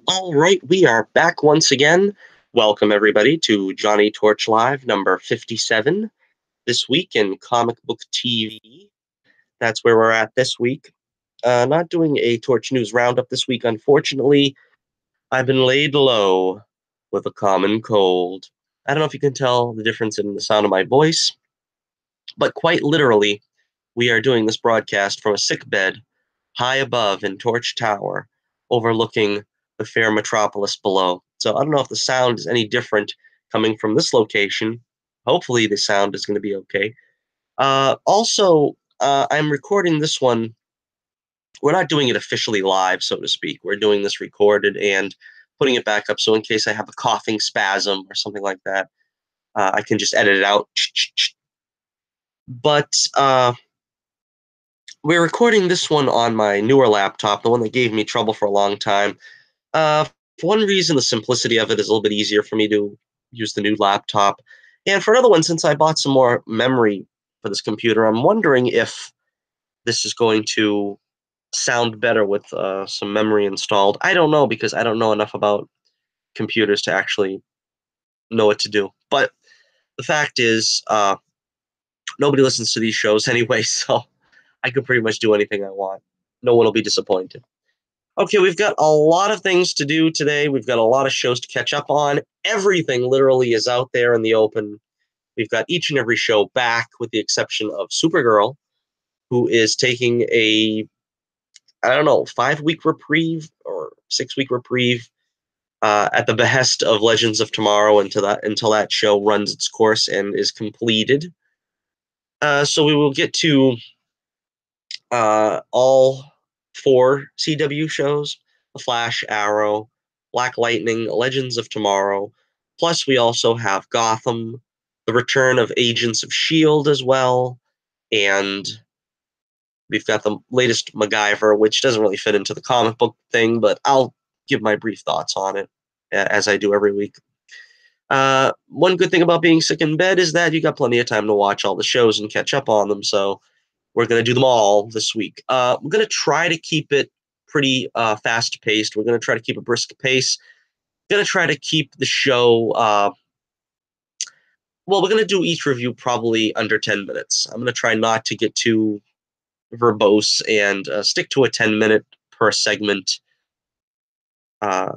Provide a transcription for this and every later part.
All right, we are back once again. Welcome, everybody, to Johnny Torch Live number 57. This week in comic book TV. That's where we're at this week. Not doing a Torch News roundup this week, unfortunately. I've been laid low with a common cold. I don't know if you can tell the difference in the sound of my voice, but quite literally, we are doing this broadcast from a sick bed high above in Torch Tower, overlooking the fair metropolis below. So I don't know if the sound is any different coming from this location. Hopefully, the sound is going to be okay. I'm recording this one. We're not doing it officially live, so to speak. We're doing this recorded and putting it back up. So in case I have a coughing spasm or something like that, I can just edit it out. But we're recording this one on my newer laptop, the one that gave me trouble for a long time. Uh, for one reason, the simplicity of it is a little bit easier for me to use the new laptop. And for another one, since I bought some more memory for this computer, I'm wondering if this is going to sound better with some memory installed. I don't know because I don't know enough about computers to actually know what to do. But the fact is, nobody listens to these shows anyway, so I could pretty much do anything I want. No one will be disappointed. Okay, we've got a lot of things to do today. We've got a lot of shows to catch up on. Everything literally is out there in the open. We've got each and every show back, with the exception of Supergirl, who is taking a, I don't know, 5 week reprieve or 6 week reprieve at the behest of Legends of Tomorrow until that show runs its course and is completed. So we will get to all four CW shows: The Flash, Arrow, Black Lightning, Legends of Tomorrow. Plus, we also have Gotham, the return of Agents of S.H.I.E.L.D. as well, and we've got the latest MacGyver, which doesn't really fit into the comic book thing, but I'll give my brief thoughts on it as I do every week. One good thing about being sick in bed is that you got plenty of time to watch all the shows and catch up on them, so we're going to do them all this week. We're going to try to keep it pretty fast paced. We're going to try to keep a brisk pace. Going to try to keep the show. Well, we're going to do each review probably under 10 minutes. I'm going to try not to get too verbose and stick to a 10-minute per segment uh,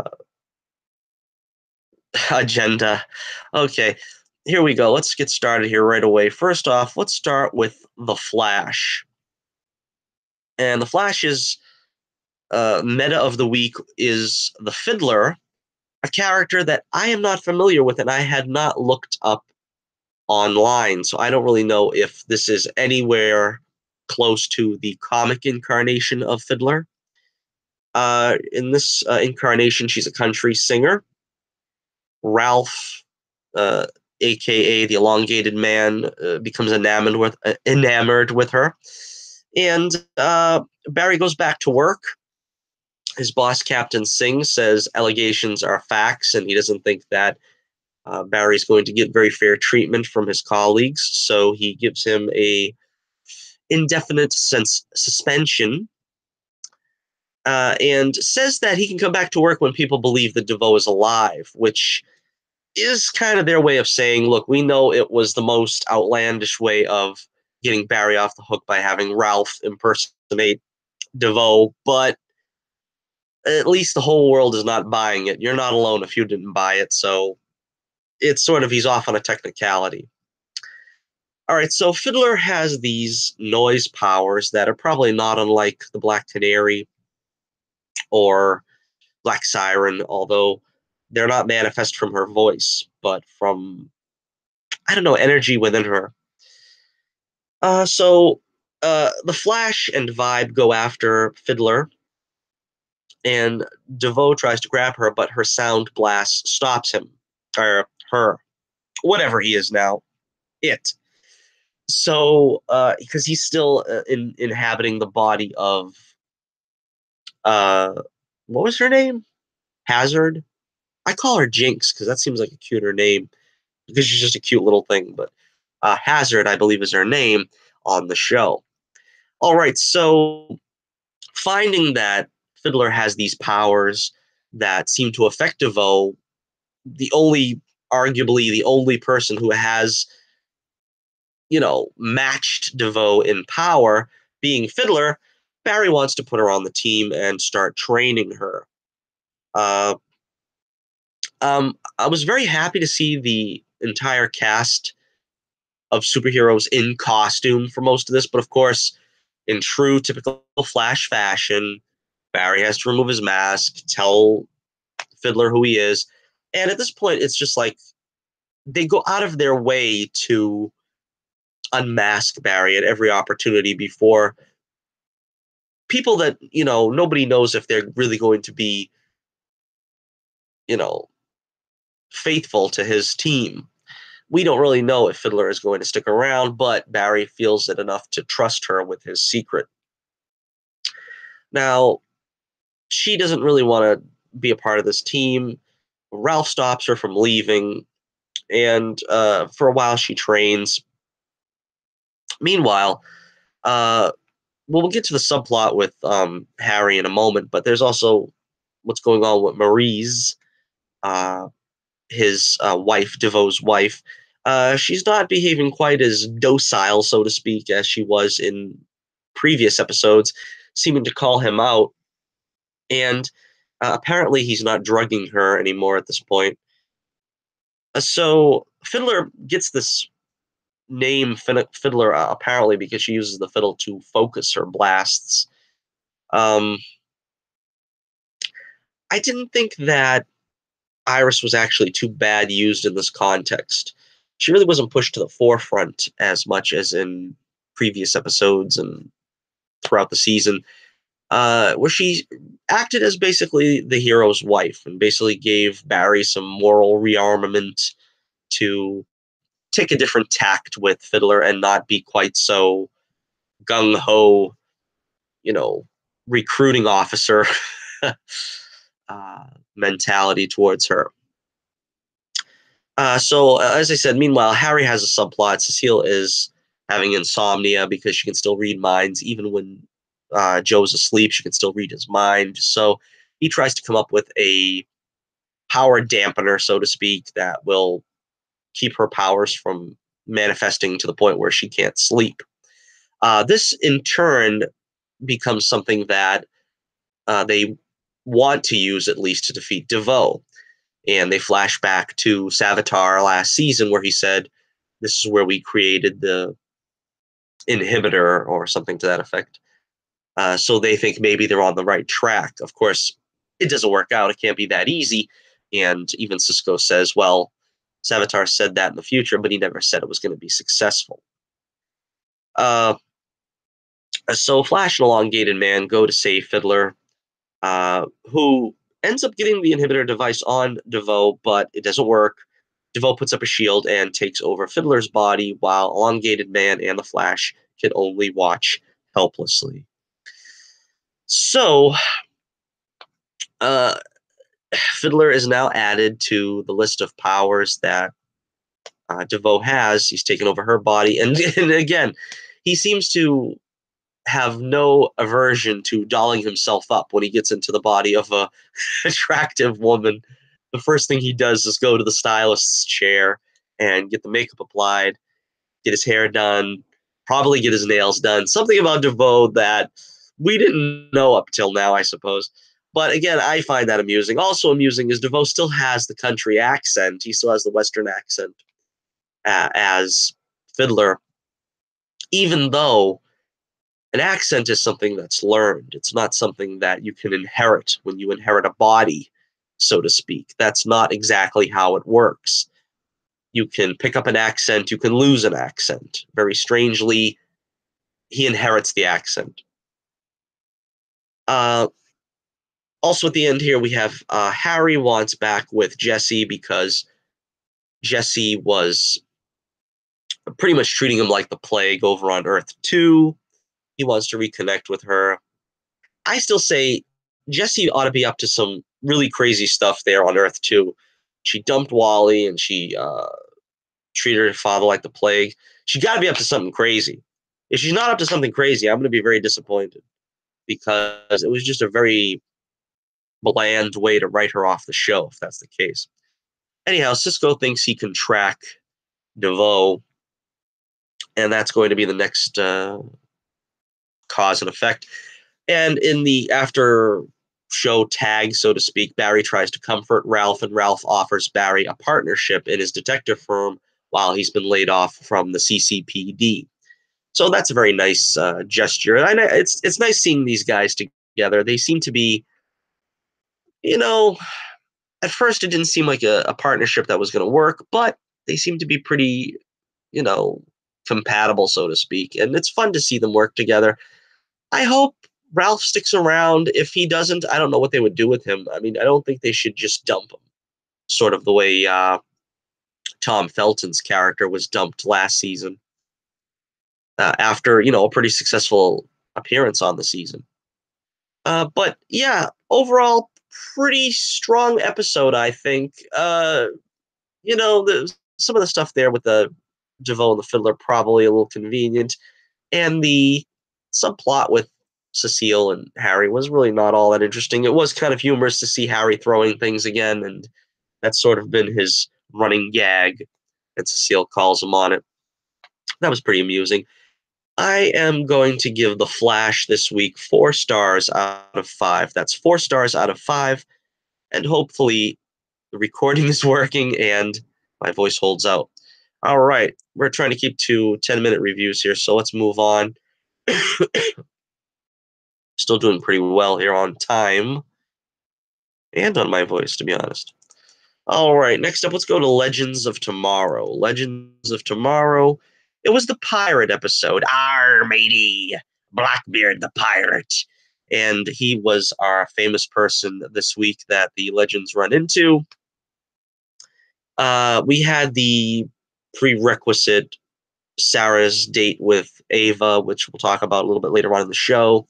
agenda. Okay, here we go. Let's get started here right away. First off, let's start with The Flash. And The Flash is meta of the week is the Fiddler, a character that I am not familiar with and I had not looked up online. So I don't really know if this is anywhere close to the comic incarnation of Fiddler. In this incarnation, she's a country singer. Ralph, uh, aka the Elongated Man, becomes enamored with her, and Barry goes back to work. His boss, Captain Singh, says allegations are facts, and he doesn't think that Barry's going to get very fair treatment from his colleagues. So he gives him a indefinite suspension, and says that he can come back to work when people believe that DeVoe is alive, which is kind of their way of saying, look, we know it was the most outlandish way of getting Barry off the hook by having Ralph impersonate DeVoe, but at least the whole world is not buying it. You're not alone if you didn't buy it, so it's sort of he's off on a technicality. All right, so Fiddler has these noise powers that are probably not unlike the Black Canary or Black Siren, although they're not manifest from her voice, but from, I don't know, energy within her. So the Flash and Vibe go after Fiddler, and DeVoe tries to grab her, but her sound blast stops him, or her, whatever he is now, it. So, because he's still inhabiting the body of, uh, what was her name? Hazard? I call her Jinx because that seems like a cuter name because she's just a cute little thing. But Hazard, I believe, is her name on the show. All right, so finding that Fiddler has these powers, that seem to affect DeVoe, the only, arguably, the only person who has, matched DeVoe in power, being Fiddler, Barry wants to put her on the team and start training her. Uh, I was very happy to see the entire cast of superheroes in costume for most of this, but of course, in true typical Flash fashion, Barry has to remove his mask, tell Fiddler who he is, and at this point, it's just like they go out of their way to unmask Barry at every opportunity before people that, nobody knows if they're really going to be, you know, faithful to his team. We don't really know if Fiddler is going to stick around, but Barry feels it enough to trust her with his secret. Now, she doesn't really want to be a part of this team. Ralph stops her from leaving, and for a while she trains. Meanwhile, uh, we'll get to the subplot with Harry in a moment, but there's also what's going on with Maurice, uh, his wife, DeVoe's wife. She's not behaving quite as docile, so to speak, as she was in previous episodes, seeming to call him out. And apparently, he's not drugging her anymore at this point. So Fiddler gets this name Fiddler apparently because she uses the fiddle to focus her blasts. Um, I didn't think that Iris was actually too bad used in this context. She really wasn't pushed to the forefront as much as in previous episodes and throughout the season, where she acted as basically the hero's wife and basically gave Barry some moral rearmament to take a different tact with Fiddler and not be quite so gung ho, you know, recruiting officer uh, mentality towards her. As I said, meanwhile, Harry has a subplot. Cecile is having insomnia because she can still read minds. Even when Joe's asleep, she can still read his mind. So he tries to come up with a power dampener, so to speak, that will keep her powers from manifesting to the point where she can't sleep. This, in turn, becomes something that they want to use at least to defeat DeVoe. And they flash back to Savitar last season where he said, this is where we created the inhibitor or something to that effect. So they think maybe they're on the right track. Of course, it doesn't work out. It can't be that easy. And even Cisco says, well, Savitar said that in the future, but he never said it was going to be successful. Uh, so Flash and Elongated Man go to save Fiddler, who ends up getting the inhibitor device on DeVoe, but it doesn't work. DeVoe puts up a shield and takes over Fiddler's body, while Elongated Man and the Flash can only watch helplessly. So, uh, Fiddler is now added to the list of powers that DeVoe has. He's taken over her body, and again, he seems to have no aversion to dolling himself up when he gets into the body of a attractive woman. The first thing he does is go to the stylist's chair and get the makeup applied, get his hair done, probably get his nails done. Something about DeVoe that we didn't know up till now, I suppose. But again, I find that amusing. Also amusing is DeVoe still has the country accent. He still has the Western accent as Fiddler, even though an accent is something that's learned. It's not something that you can inherit when you inherit a body, so to speak. That's not exactly how it works. You can pick up an accent, you can lose an accent. Very strangely, he inherits the accent. Uh, Also, at the end here, we have Harry wants back with Jessie because Jessie was pretty much treating him like the plague over on Earth 2. He wants to reconnect with her. I still say Jessie ought to be up to some really crazy stuff there on Earth 2. She dumped Wally and she treated her father like the plague. She got to be up to something crazy. If she's not up to something crazy, I'm going to be very disappointed because it was just a very bland way to write her off the show if that's the case. Anyhow, Cisco thinks he can track DeVoe, and that's going to be the next cause and effect. And in the after show tag, so to speak, Barry tries to comfort Ralph, and Ralph offers Barry a partnership in his detective firm while he's been laid off from the CCPD. So that's a very nice gesture. And it's nice seeing these guys together. They seem to be, you know, at first it didn't seem like a partnership that was going to work, but they seem to be pretty, you know, compatible, so to speak. And it's fun to see them work together. I hope Ralph sticks around. If he doesn't, I don't know what they would do with him. I mean, I don't think they should just dump him, sort of the way Tom Felton's character was dumped last season after, you know, a pretty successful appearance on the season. But yeah, overall, pretty strong episode, I think. You know, some of the stuff there with the DeVoe and the Fiddler probably a little convenient, and the subplot with Cecile and Harry was really not all that interesting. It was kind of humorous to see Harry throwing things again, and that's sort of been his running gag, and Cecile calls him on it. That was pretty amusing. I am going to give The Flash this week 4 stars out of 5. That's 4 stars out of 5, and hopefully the recording is working and my voice holds out. All right, we're trying to keep to 10-minute reviews here, so let's move on. Still doing pretty well here on time and on my voice, to be honest. All right, next up, let's go to Legends of Tomorrow. Legends of Tomorrow. It was the pirate episode. Arr, matey, Blackbeard the pirate. And he was our famous person this week that the legends run into. We had the prerequisite Sarah's date with Ava, which we'll talk about a little bit later on in the show.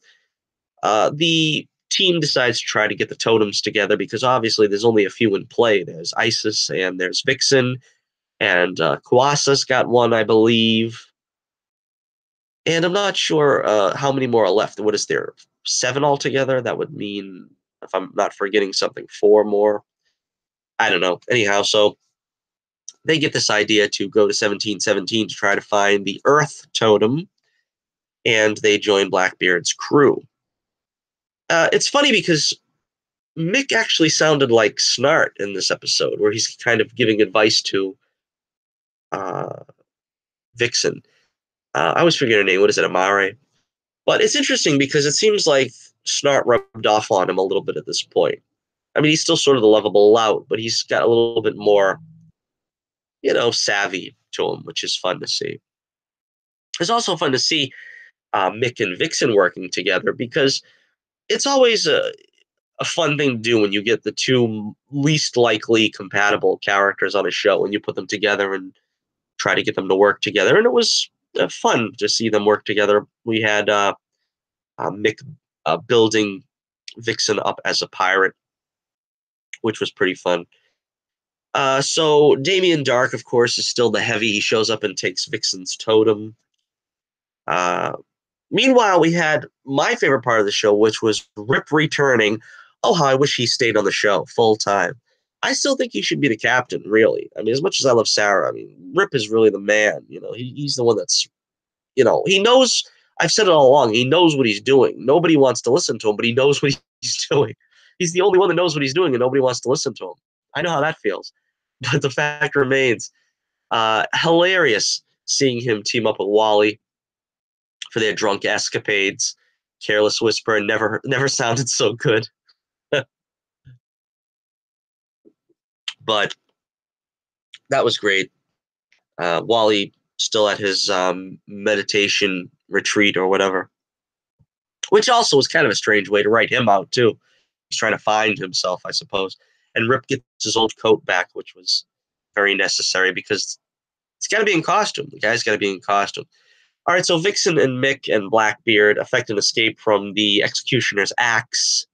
The team decides to try to get the totems together because obviously there's only a few in play. There's Isis and there's Vixen, and Kuasa's got one, I believe. And I'm not sure how many more are left. What is there? 7 altogether? That would mean, if I'm not forgetting something, 4 more. I don't know. Anyhow, so they get this idea to go to 1717 to try to find the Earth totem, and they join Blackbeard's crew. It's funny because Mick actually sounded like Snart in this episode, where he's kind of giving advice to uh, Vixen. I always forget her name. What is it, Amare? But it's interesting because it seems like Snart rubbed off on him a little bit at this point. I mean, he's still sort of the lovable lout, but he's got a little bit more, you know, savvy to him, which is fun to see. It's also fun to see Mick and Vixen working together because it's always a fun thing to do when you get the two least likely compatible characters on a show and you put them together and try to get them to work together. And it was fun to see them work together. We had Mick building Vixen up as a pirate, which was pretty fun. So Damien Dark, of course, is still the heavy. He shows up and takes Vixen's totem. Uh, Meanwhile, we had my favorite part of the show, which was Rip returning. Oh, how I wish he stayed on the show full time. I still think he should be the captain, really. I mean, as much as I love Sarah, I mean, Rip is really the man. You know, he's the one that's, you know, he knows. I've said it all along. He knows what he's doing. Nobody wants to listen to him, but he knows what he's doing. He's the only one that knows what he's doing, and nobody wants to listen to him. I know how that feels. But the fact remains, hilarious seeing him team up with Wally for their drunk escapades. Careless Whisper never sounded so good. But that was great. Wally still at his meditation retreat or whatever, which also was kind of a strange way to write him out too. He's trying to find himself, I suppose. And Rip gets his old coat back, which was very necessary because he's got to be in costume. The guy's got to be in costume. All right, so Vixen and Mick and Blackbeard effect an escape from the executioner's axe.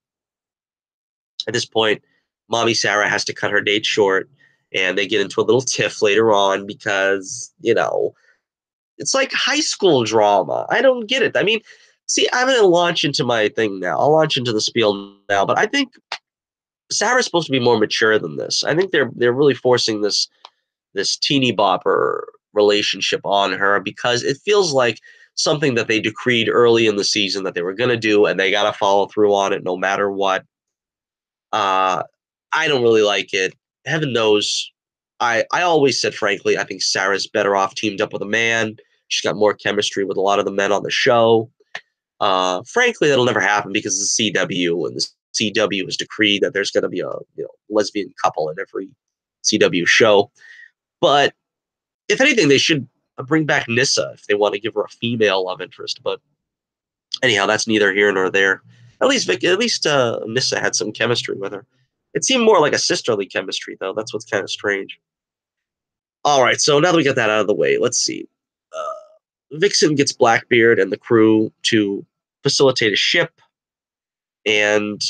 At this point, Mommy Sarah has to cut her date short, and they get into a little tiff later on because, you know, it's like high school drama. I don't get it. I mean, see, I'm going to launch into my thing now. I'll launch into the spiel now, but I think Sarah's supposed to be more mature than this. I think they're really forcing this teeny bopper relationship on her because it feels like something that they decreed early in the season that they were going to do, and they got to follow through on it no matter what. Uh, I don't really like it. Heaven knows. I always said, frankly, I think Sarah's better off teamed up with a man. She's got more chemistry with a lot of the men on the show. Frankly, that'll never happen because the CW and the CW has decreed that there's going to be a lesbian couple in every CW show. But if anything, they should bring back Nissa if they want to give her a female love interest. But anyhow, that's neither here nor there. At least Nissa had some chemistry with her. It seemed more like a sisterly chemistry, though. That's what's kind of strange. All right, so now that we got that out of the way, let's see. Vixen gets Blackbeard and the crew to facilitate a ship, and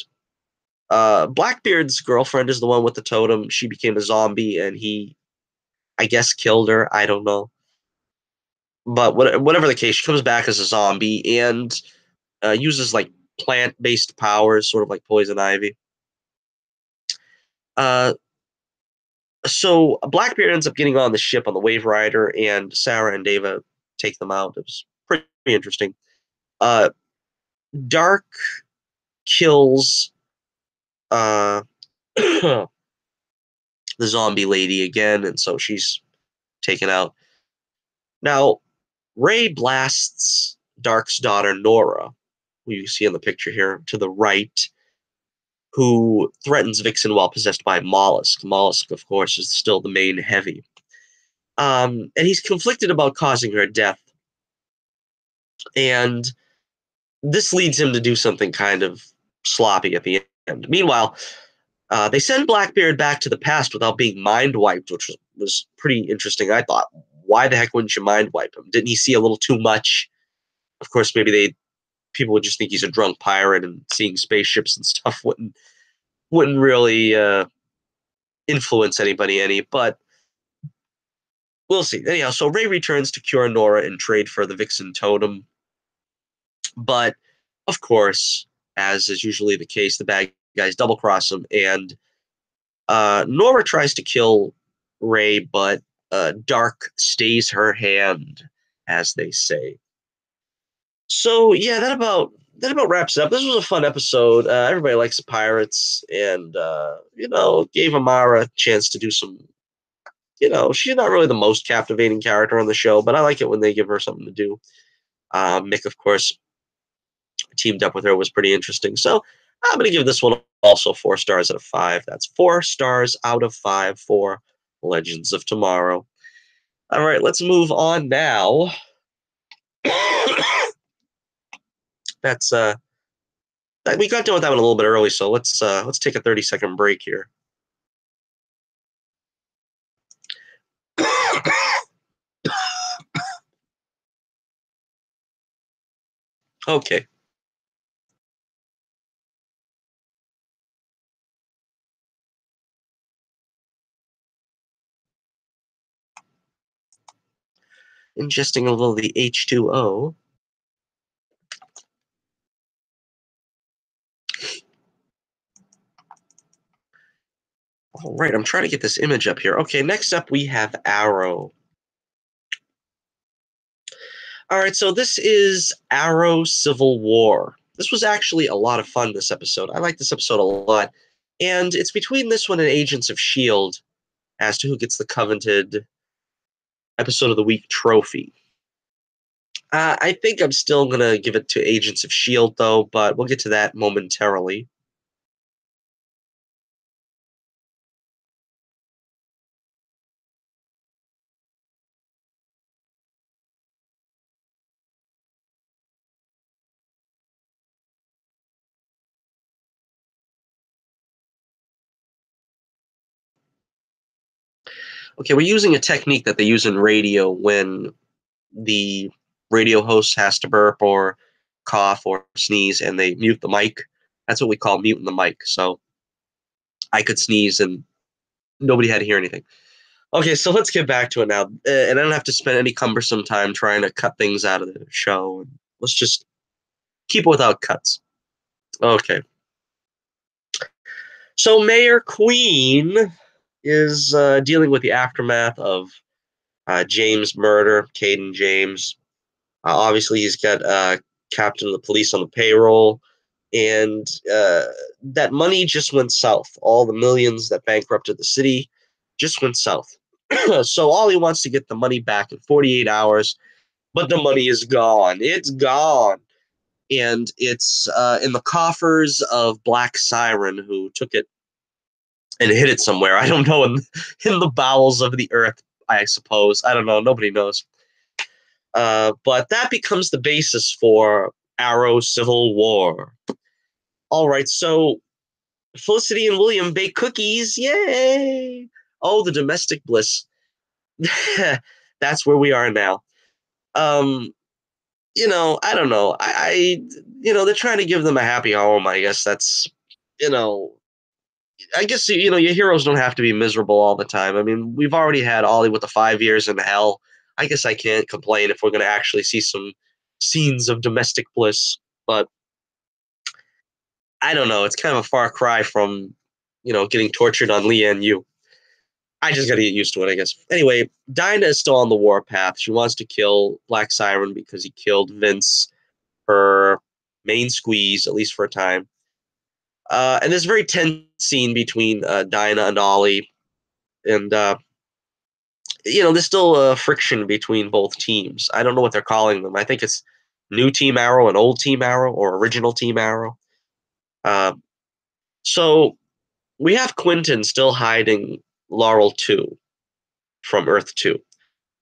Blackbeard's girlfriend is the one with the totem. She became a zombie, and he, I guess, killed her. I don't know. But whatever the case, she comes back as a zombie and uses like plant-based powers, sort of like poison ivy. Uh, so Blackbeard ends up getting on the ship on the Wave Rider, and Sarah and Deva take them out. It was pretty interesting. Uh, Dark kills uh, the zombie lady again, and so she's taken out. Now, Ray blasts Dark's daughter Nora, who you see in the picture here to the right, who threatens Vixen while possessed by Mollusk. Mollusk, of course, is still the main heavy. And he's conflicted about causing her death. And this leads him to do something kind of sloppy at the end. Meanwhile, they send Blackbeard back to the past without being mind wiped, which was pretty interesting. I thought, why the heck wouldn't you mind wipe him? Didn't he see a little too much? Of course, maybe people would just think he's a drunk pirate, and seeing spaceships and stuff wouldn't really influence anybody any. But we'll see. Anyhow, so Ray returns to cure Nora and trade for the Vixen totem. But, of course, as is usually the case, the bad guys double cross him, and Nora tries to kill Ray, but Dark stays her hand, as they say. So yeah, that about wraps it up. This was a fun episode. Everybody likes pirates, and gave Amara a chance to do some. She's not really the most captivating character on the show, but I like it when they give her something to do. Mick, of course, teamed up with her was pretty interesting. So I'm going to give this one also 4 stars out of 5. That's 4 stars out of 5 for Legends of Tomorrow. All right, let's move on now. That's we got done with that one a little bit early, so let's take a 30-second break here. Okay. Ingesting a little of the H2O. All right, I'm trying to get this image up here. Okay, next up we have Arrow. All right, so this is Arrow Civil War. This was actually a lot of fun, this episode. I like this episode a lot. And it's between this one and Agents of S.H.I.E.L.D. as to who gets the coveted Episode of the Week trophy. I think I'm still going to give it to Agents of S.H.I.E.L.D., though, but we'll get to that momentarily. Okay, we're using a technique that they use in radio when the radio host has to burp or cough or sneeze and they mute the mic. That's what we call muting the mic. So I could sneeze and nobody had to hear anything. Okay, so let's get back to it now. And I don't have to spend any cumbersome time trying to cut things out of the show. Let's just keep it without cuts. Okay. So Mayor Queen is dealing with the aftermath of James' murder, Caden James. Obviously, he's got captain of the police on the payroll, and that money just went south. All the millions that bankrupted the city just went south. So all he wants to get the money back in 48 hours, but the money is gone. It's gone. And it's in the coffers of Black Siren, who took it and hid it somewhere. I don't know, in the bowels of the earth, I suppose. I don't know. Nobody knows. But that becomes the basis for Arrow Civil War. All right, so Felicity and William bake cookies. Yay! Oh, the domestic bliss. That's where we are now. Um, I don't know. They're trying to give them a happy home. I guess that's, you know, I guess your heroes don't have to be miserable all the time. I mean, we've already had Ollie with the 5 years in hell. I guess I can't complain if we're going to actually see some scenes of domestic bliss. But I don't know. It's kind of a far cry from, getting tortured on Leah and you. I just got to get used to it, I guess. Anyway, Dinah is still on the warpath. She wants to kill Black Siren because he killed Vince, her main squeeze, at least for a time. And there's a very tense scene between Dinah and Ollie. And there's still friction between both teams. I don't know what they're calling them. I think it's New Team Arrow and Old Team Arrow, or Original Team Arrow. Uh, so we have Quentin still hiding Laurel 2 from Earth 2.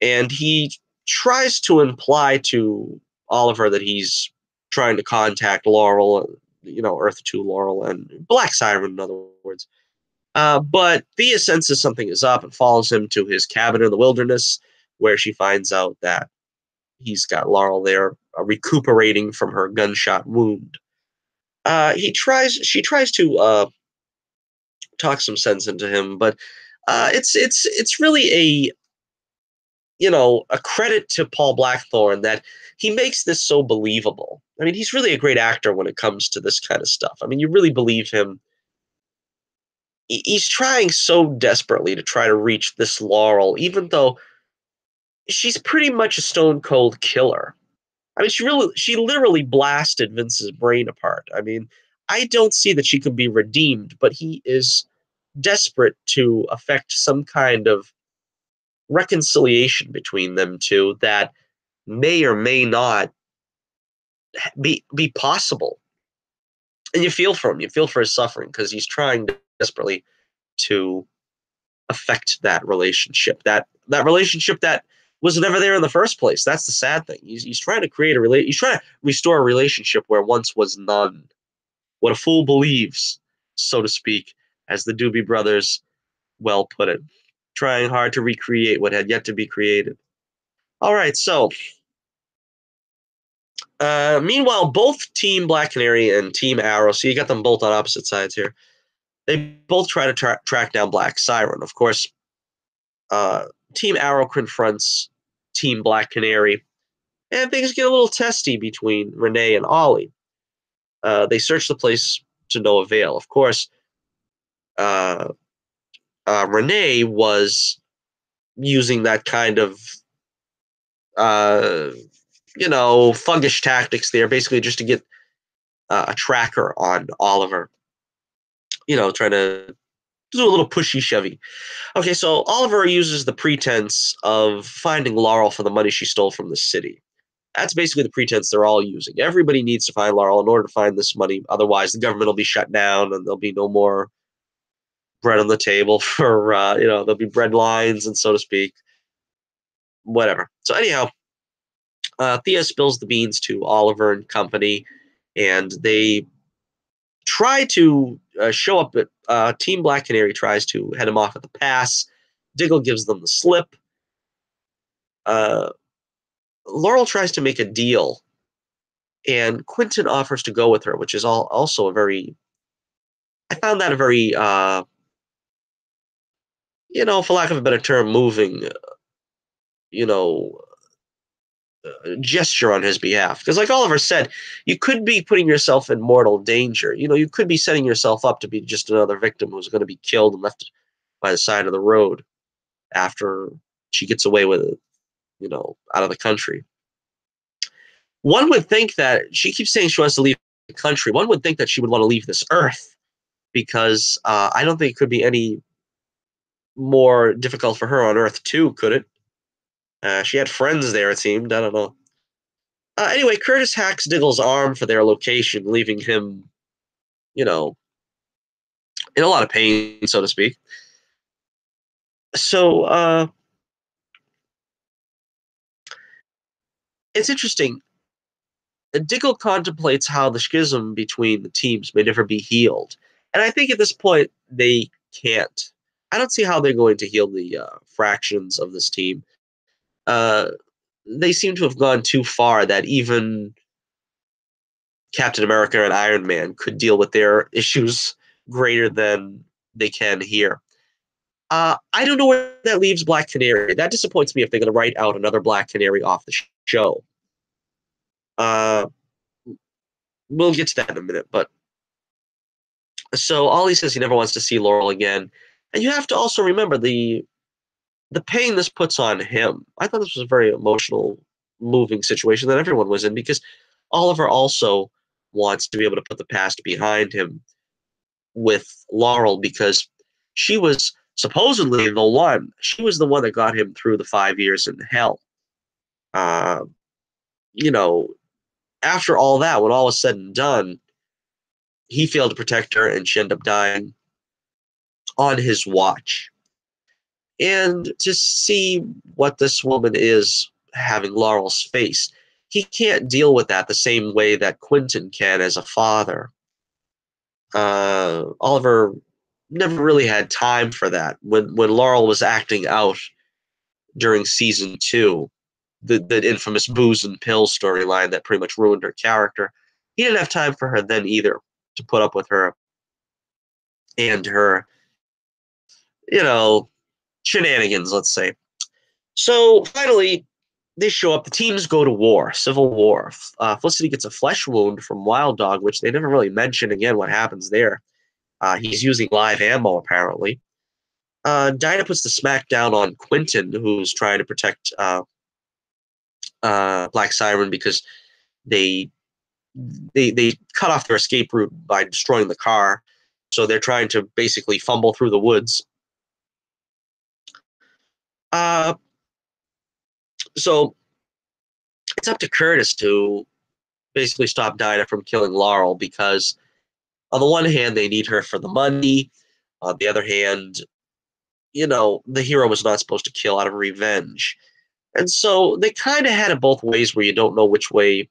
And he tries to imply to Oliver that he's trying to contact Laurel, Earth 2 Laurel, and Black Siren, in other words. But Thea senses something is up and follows him to his cabin in the wilderness, where she finds out that he's got Laurel there, recuperating from her gunshot wound. She tries to talk some sense into him, but it's really a credit to Paul Blackthorne that he makes this so believable. I mean, he's really a great actor when it comes to this kind of stuff. I mean, you really believe him. He's trying so desperately to try to reach this Laurel, even though she's pretty much a stone cold killer. I mean, she literally blasted Vince's brain apart. I mean, I don't see that she could be redeemed, but he is desperate to effect some kind of reconciliation between them two that may or may not be possible. And you feel for him. You feel for his suffering because he's trying desperately to affect that relationship. That relationship that was never there in the first place. That's the sad thing. He's trying to create he's trying to restore a relationship where once was none. What a fool believes, so to speak, as the Doobie Brothers well put it. Trying hard to recreate what had yet to be created. All right, so meanwhile, both Team Black Canary and Team Arrow, so you got them both on opposite sides here. They both try to track down Black Siren. Of course, Team Arrow confronts Team Black Canary, and things get a little testy between Renee and Ollie. They search the place to no avail. Of course, uh, Renee was using that kind of, uh, thuggish tactics there, basically just to get a tracker on Oliver. Trying to do a little pushy shovey. Okay, so Oliver uses the pretense of finding Laurel for the money she stole from the city. That's basically the pretense they're all using. Everybody needs to find Laurel in order to find this money. Otherwise, the government will be shut down and there'll be no more bread on the table for, there'll be bread lines and so to speak. Whatever. So, anyhow, Thea spills the beans to Oliver and company, and they try to show up at Team Black Canary tries to head him off at the pass. Diggle gives them the slip. Uh, Laurel tries to make a deal, and Quentin offers to go with her, which is also a very. I found that a very, for lack of a better term, moving, you know, gesture on his behalf. Because, like Oliver said, you could be putting yourself in mortal danger. You could be setting yourself up to be just another victim who's going to be killed and left by the side of the road after she gets away with it, out of the country. One would think that she keeps saying she wants to leave the country. One would think that she would want to leave this earth because I don't think it could be any more difficult for her on Earth too, could it? She had friends there, it seemed. I don't know. Anyway, Curtis hacks Diggle's arm for their location, leaving him, you know, in a lot of pain, so to speak. So it's interesting. Diggle contemplates how the schism between the teams may never be healed. And I think at this point, they can't. I don't see how they're going to heal the fractions of this team. Uh, they seem to have gone too far that even Captain America and Iron Man could deal with their issues greater than they can here. I don't know where that leaves Black Canary. That disappoints me if they're going to write out another Black Canary off the show. Uh, we'll get to that in a minute. But so Ollie says he never wants to see Laurel again, and you have to also remember the pain this puts on him. I thought this was a very emotional, moving situation that everyone was in because Oliver also wants to be able to put the past behind him with Laurel because she was supposedly the one. She was the one that got him through the 5 years in hell. Uh, you know, after all that, when all was said and done, he failed to protect her and she ended up dying on his watch. And to see what this woman is having Laurel's face, he can't deal with that the same way that Quentin can as a father. Oliver never really had time for that. When Laurel was acting out during season 2, the infamous booze and pills storyline that pretty much ruined her character, he didn't have time for her then either to put up with her and her, you know, shenanigans, let's say. So finally, they show up. The teams go to war, civil war. Felicity gets a flesh wound from Wild Dog, which they never really mention again what happens there. He's using live ammo, apparently. Dinah puts the smackdown on Quentin, who's trying to protect Black Siren because they they cut off their escape route by destroying the car. So they're trying to basically fumble through the woods. Uh, so it's up to Curtis to basically stop Dinah from killing Laurel because on the one hand, they need her for the money. On the other hand, the hero was not supposed to kill out of revenge. And so they kind of had it both ways where you don't know which way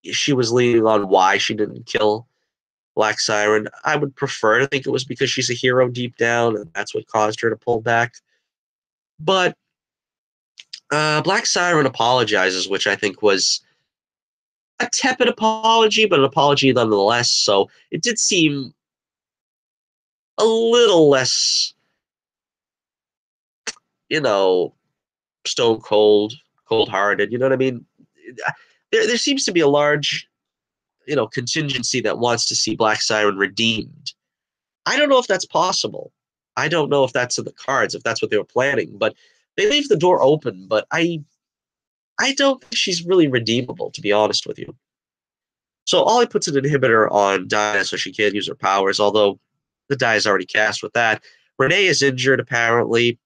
she was leaning on why she didn't kill Black Siren. I would prefer to think it was because she's a hero deep down and that's what caused her to pull back. But Black Siren apologizes, which I think was a tepid apology, but an apology nonetheless. So it did seem a little less, you know, stone cold, cold hearted. You know what I mean? There seems to be a large, contingency that wants to see Black Siren redeemed. I don't know if that's possible. I don't know if that's in the cards, if that's what they were planning, but they leave the door open. But I don't think she's really redeemable, to be honest with you. So Ollie puts an inhibitor on Dinah so she can't use her powers, although the die is already cast with that. Renee is injured, apparently,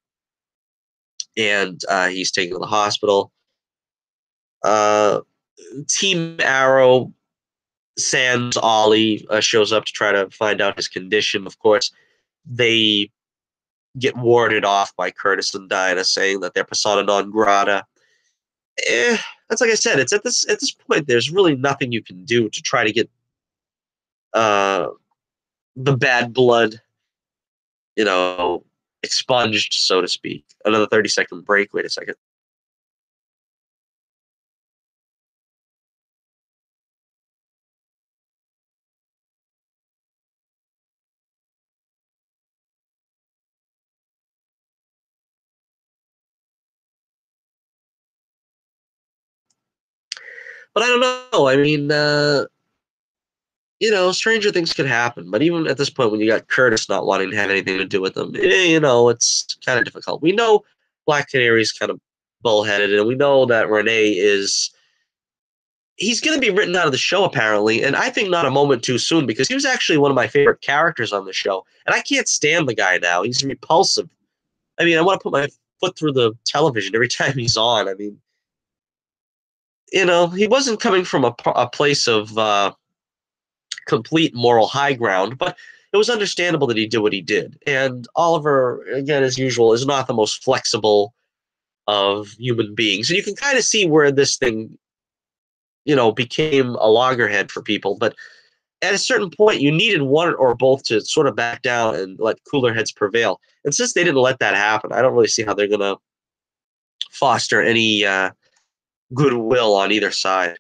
and he's taken to the hospital. Team Arrow Sans Ollie shows up to try to find out his condition. Of course, they get warded off by Curtis and Dinah, saying that they're persona non grata. That's like I said. It's at this point. There's really nothing you can do to try to get uh, the bad blood, expunged, so to speak. Another 30-second break. Wait a second. But I don't know. I mean, stranger things could happen. But even at this point, when you got Curtis not wanting to have anything to do with them, it's kind of difficult. We know Black Canary's kind of bullheaded, and we know that Renee is. He's going to be written out of the show, apparently, and I think not a moment too soon, because he was actually one of my favorite characters on the show, and I can't stand the guy now. He's repulsive. I mean, I want to put my foot through the television every time he's on. I mean, he wasn't coming from a place of complete moral high ground, but it was understandable that he did what he did. And Oliver, again, as usual, is not the most flexible of human beings. And you can kind of see where this thing, became a loggerhead for people. But at a certain point, you needed one or both to sort of back down and let cooler heads prevail. And since they didn't let that happen, I don't really see how they're going to foster any goodwill on either side.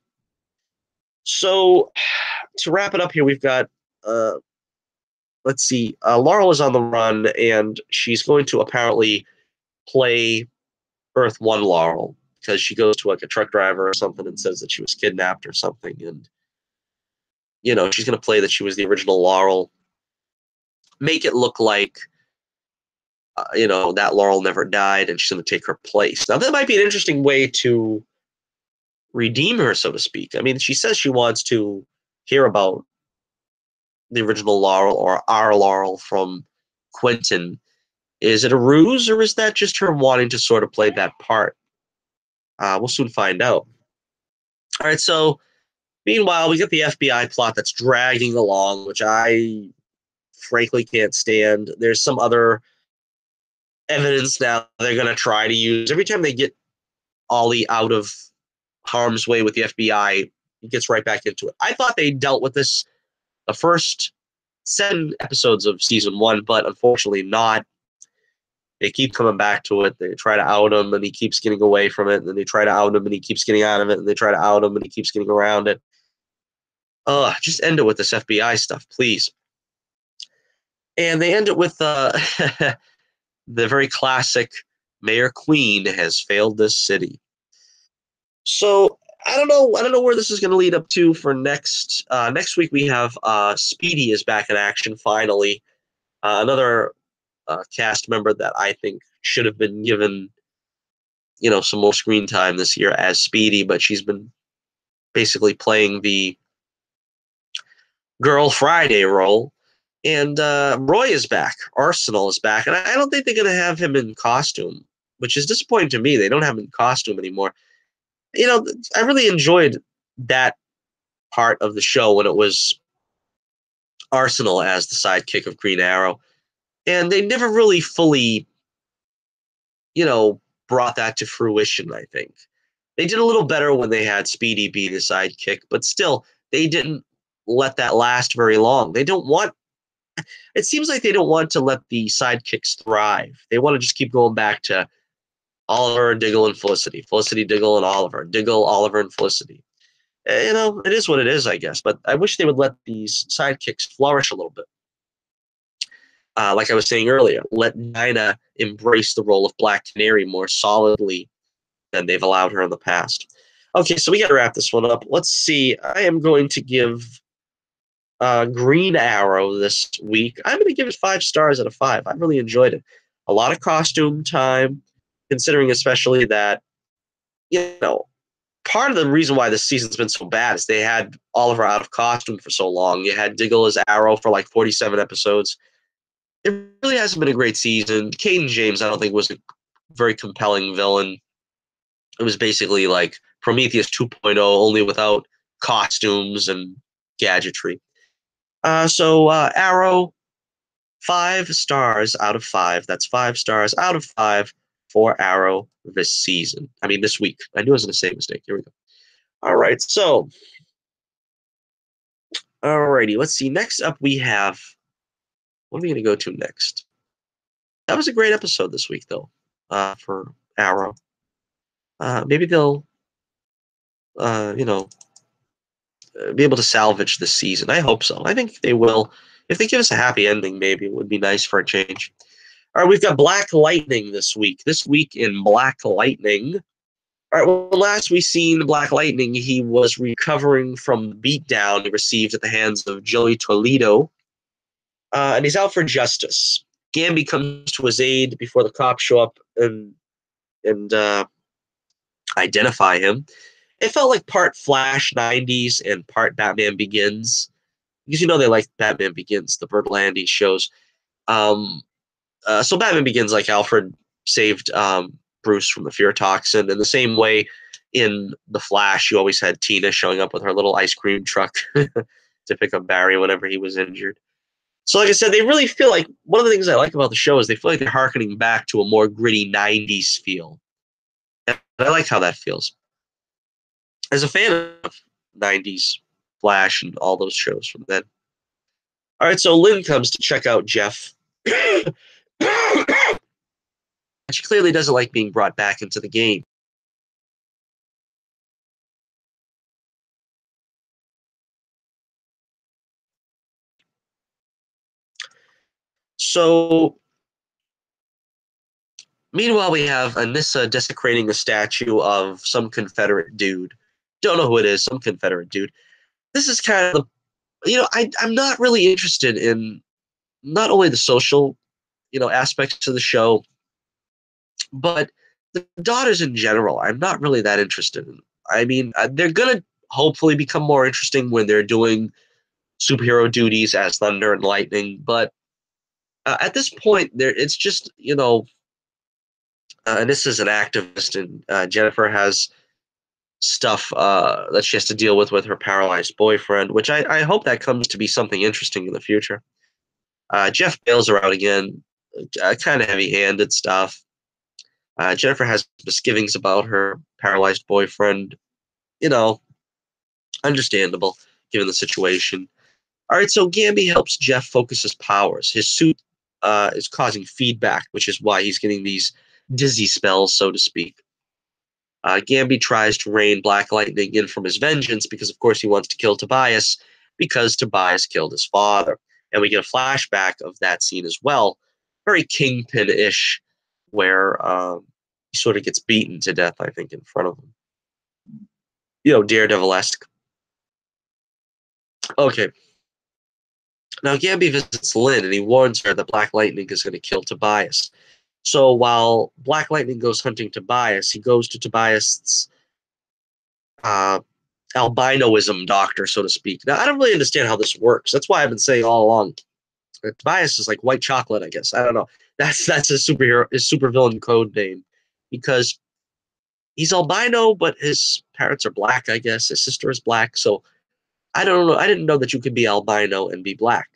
So to wrap it up here, we've got, let's see, Laurel is on the run, and she's going to apparently play Earth 1 Laurel, because she goes to like a truck driver or something and says that she was kidnapped or something. And, she's going to play that she was the original Laurel, make it look like, that Laurel never died and she's going to take her place. Now, that might be an interesting way to redeem her, so to speak. I mean, she says she wants to hear about the original Laurel or our Laurel from Quentin. Is it a ruse, or is that just her wanting to sort of play that part? We'll soon find out. All right, so meanwhile, we get the FBI plot that's dragging along, which I frankly can't stand. There's some other evidence now they're going to try to use. Every time they get Ollie out of harm's way with the FBI, he gets right back into it. I thought they dealt with this the first 7 episodes of season 1, but unfortunately not. They keep coming back to it. They try to out him, and he keeps getting away from it. And then they try to out him, and he keeps getting out of it. And they try to out him, and he keeps getting around it. Just end it with this FBI stuff, please. And they end it with the very classic Mayor Queen has failed this city. So I don't know where this is going to lead up to for next. Next week we have Speedy is back in action finally. Another cast member that I think should have been given, some more screen time this year as Speedy, but she's been basically playing the Girl Friday role. And Roy is back. Arsenal is back. And I don't think they're going to have him in costume, which is disappointing to me. They don't have him in costume anymore. I really enjoyed that part of the show when it was Arsenal as the sidekick of Green Arrow. And they never really fully, brought that to fruition, I think. They did a little better when they had Speedy be the sidekick, but still, they didn't let that last very long. It seems like they don't want to let the sidekicks thrive. They want to just keep going back to Oliver, Diggle, and Felicity. Felicity, Diggle, and Oliver. Diggle, Oliver, and Felicity. It is what it is, I guess. But I wish they would let these sidekicks flourish a little bit. Like I was saying earlier, let Dinah embrace the role of Black Canary more solidly than they've allowed her in the past. Okay, so we got to wrap this one up. Let's see. I am going to give Green Arrow this week. I'm going to give it 5 stars out of 5. I really enjoyed it. A lot of costume time, considering especially that, part of the reason why this season's been so bad is they had Oliver out of costume for so long. You had Diggle as Arrow for like 47 episodes. It really hasn't been a great season. Caden James, I don't think, was a very compelling villain. It was basically like Prometheus 2.0, only without costumes and gadgetry. So Arrow, 5 stars out of 5. That's 5 stars out of 5 for Arrow this week. I knew I was going to say a mistake. Here we go. All right, so, alrighty, let's see. Next up we have, what are we going to go to next? That was a great episode this week, though, for Arrow. Maybe they'll, be able to salvage this season. I hope so. I think they will. If they give us a happy ending, maybe it would be nice for a change. All right, we've got Black Lightning this week. This week in Black Lightning, All right, well, last we seen Black Lightning, he was recovering from the beatdown he received at the hands of Joey Toledo, and he's out for justice. Gamby comes to his aid before the cops show up and identify him. It felt like part Flash 90s and part Batman Begins, because they like Batman Begins, the Berlanti shows. Um, so Batman Begins, like Alfred saved Bruce from the fear toxin. In the same way, in The Flash, you always had Tina showing up with her little ice cream truck to pick up Barry whenever he was injured. So, like I said, they really feel like one of the things I like about the show is they feel like they're harkening back to a more gritty 90s feel. And I like how that feels. As a fan of 90s Flash and all those shows from then. All right, so Lynn comes to check out Jeff. She clearly doesn't like being brought back into the game. So, meanwhile, we have Anissa desecrating a statue of some Confederate dude. Don't know who it is, some Confederate dude. This is kind of I'm not really interested in not only the social, aspects of the show, but the daughters in general. I'm not really that interested in. I mean, they're gonna hopefully become more interesting when they're doing superhero duties as Thunder and Lightning, but at this point, it's just Anissa's an activist, and Jennifer has stuff that she has to deal with her paralyzed boyfriend, which I hope that comes to be something interesting in the future. Jeff bails her out again, kind of heavy-handed stuff. Jennifer has misgivings about her paralyzed boyfriend. Understandable given the situation. All right, so Gamby helps Jeff focus his powers. His suit is causing feedback, which is why he's getting these dizzy spells, so to speak. Gamby tries to rein Black Lightning in from his vengeance because, of course, he wants to kill Tobias because Tobias killed his father. And we get a flashback of that scene as well, very Kingpin-ish, where he sort of gets beaten to death, I think, in front of him. Daredevil-esque. Okay. Now, Gamby visits Lynn, and he warns her that Black Lightning is going to kill Tobias. So while Black Lightning goes hunting Tobias, he goes to Tobias' albinoism doctor, so to speak. Now, I don't really understand how this works. That's why I've been saying all along that Tobias is like white chocolate, I guess. I don't know. That's his supervillain code name, because he's albino, but his parents are black, I guess. His sister is black, so I don't know. I didn't know that you could be albino and be black.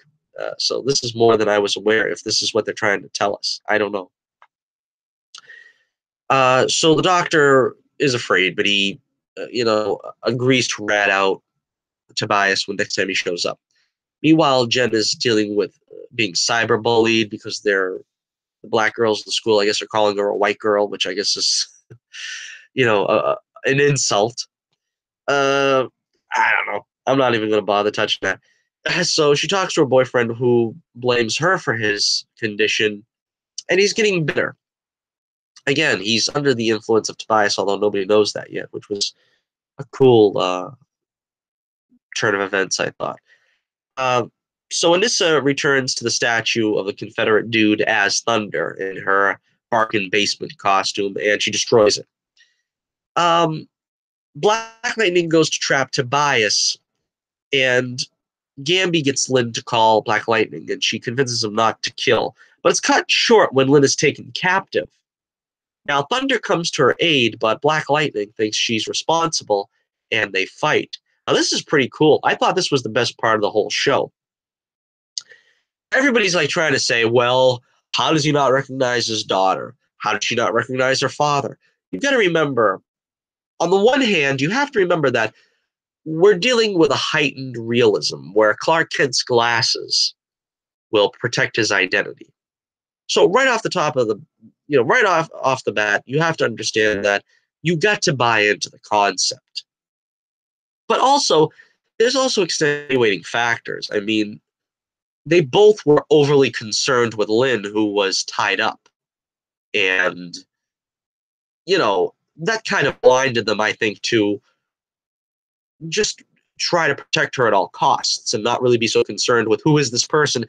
So this is more than I was aware. If this is what they're trying to tell us, I don't know. So the doctor is afraid, but he, agrees to rat out Tobias when next time he shows up. Meanwhile, Jen is dealing with being cyberbullied because the black girls in the school, I guess, are calling her a white girl, which I guess is, an insult. I don't know. I'm not even going to bother touching that. So she talks to her boyfriend, who blames her for his condition, and he's getting bitter. Again, he's under the influence of Tobias, although nobody knows that yet, which was a cool turn of events, I thought. Uh, so Anissa returns to the statue of the Confederate dude as Thunder in her Barkin basement costume, and she destroys it. Black Lightning goes to trap Tobias, and Gamby gets Lynn to call Black Lightning, and she convinces him not to kill. But it's cut short when Lynn is taken captive. Now, Thunder comes to her aid, but Black Lightning thinks she's responsible, and they fight. Now, this is pretty cool. I thought this was the best part of the whole show. Everybody's like trying to say, well, how does he not recognize his daughter? How did she not recognize her father? You've got to remember, on the one hand, you have to remember that we're dealing with a heightened realism where Clark Kent's glasses will protect his identity. So right off the top of the, right off the bat, you have to understand that you got to buy into the concept. But also, there's also extenuating factors. I mean, they both were overly concerned with Lynn, who was tied up. And, that kind of blinded them, I think, to just try to protect her at all costs and not really be so concerned with who is this person.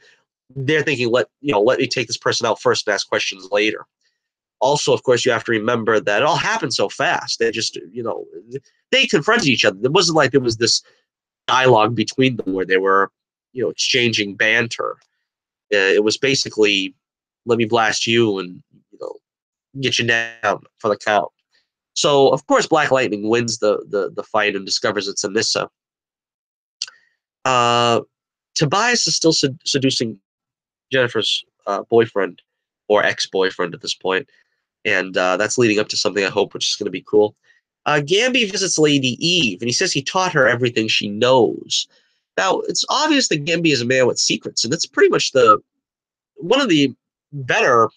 They're thinking, let me take this person out first and ask questions later. Also, of course, you have to remember that it all happened so fast. They just, they confronted each other. It wasn't like there was this dialogue between them where they were, exchanging banter. It was basically, let me blast you and, get you down for the count. So, of course, Black Lightning wins the fight and discovers it's Anissa. Uh, Tobias is still seducing Jennifer's boyfriend or ex-boyfriend at this point, and that's leading up to something I hope, which is going to be cool. Gamby visits Lady Eve, and he says he taught her everything she knows. Now, it's obvious that Gamby is a man with secrets, and that's pretty much one of the better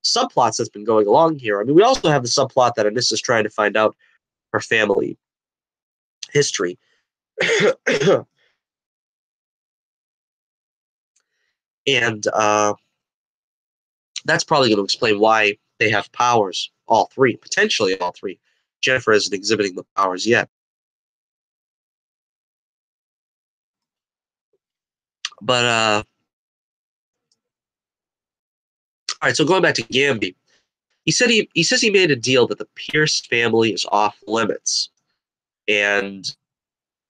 subplots that's been going along here. I mean, we also have the subplot that Anissa's trying to find out her family history. And that's probably going to explain why they have powers, all three, potentially all three. Jennifer isn't exhibiting the powers yet. But, all right, so going back to Gamby, he says he made a deal that the Pierce family is off limits. And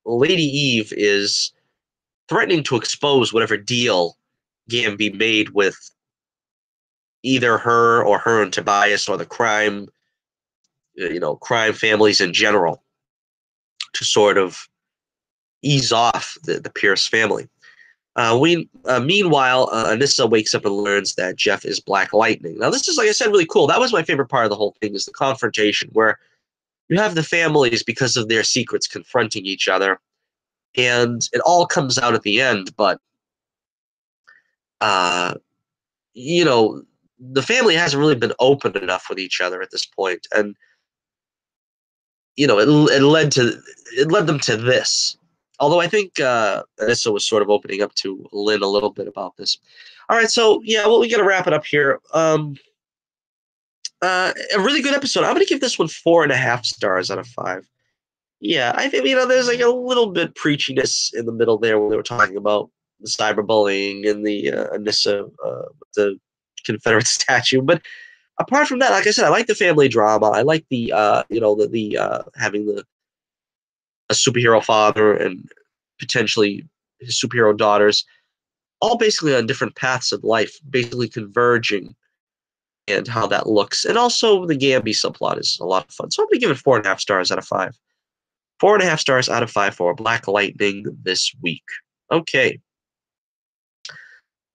Lady Eve is threatening to expose whatever deal Gamby made with either her and Tobias or the crime families in general to sort of ease off the Pierce family. Meanwhile, Anissa wakes up and learns that Jeff is Black Lightning. Now, this is, like I said, really cool. That was my favorite part of the whole thing, is the confrontation, where you have the families, because of their secrets, confronting each other. And it all comes out at the end, but, the family hasn't really been open enough with each other at this point. And, it led them to this. Although I think Anissa was sort of opening up to Lynn a little bit about this. All right, so yeah, well, we got to wrap it up here. A really good episode. I'm going to give this one 4.5 stars out of 5. Yeah, I think there's like a little bit preachiness in the middle there when they were talking about the cyberbullying and the Anissa, the Confederate statue. But apart from that, like I said, I like the family drama. I like the having a superhero father and potentially his superhero daughters, all basically on different paths of life, basically converging, and how that looks. And also the Gamby subplot is a lot of fun. So I'm going to give it 4.5 stars out of 5. 4.5 stars out of 5 for Black Lightning this week. Okay.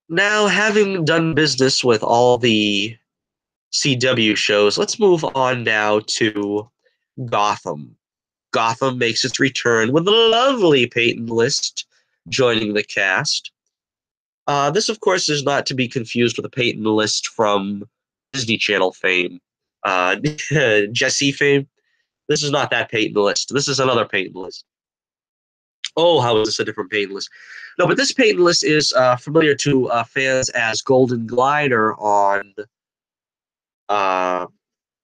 Now, having done business with all the CW shows, let's move on now to Gotham. Gotham makes its return with the lovely Peyton List joining the cast. This, of course, is not to be confused with the Peyton List from Disney Channel fame, Jesse fame. This is not that Peyton List. This is another Peyton List. Oh, how is this a different Peyton List? No, but this Peyton List is familiar to fans as Golden Glider on The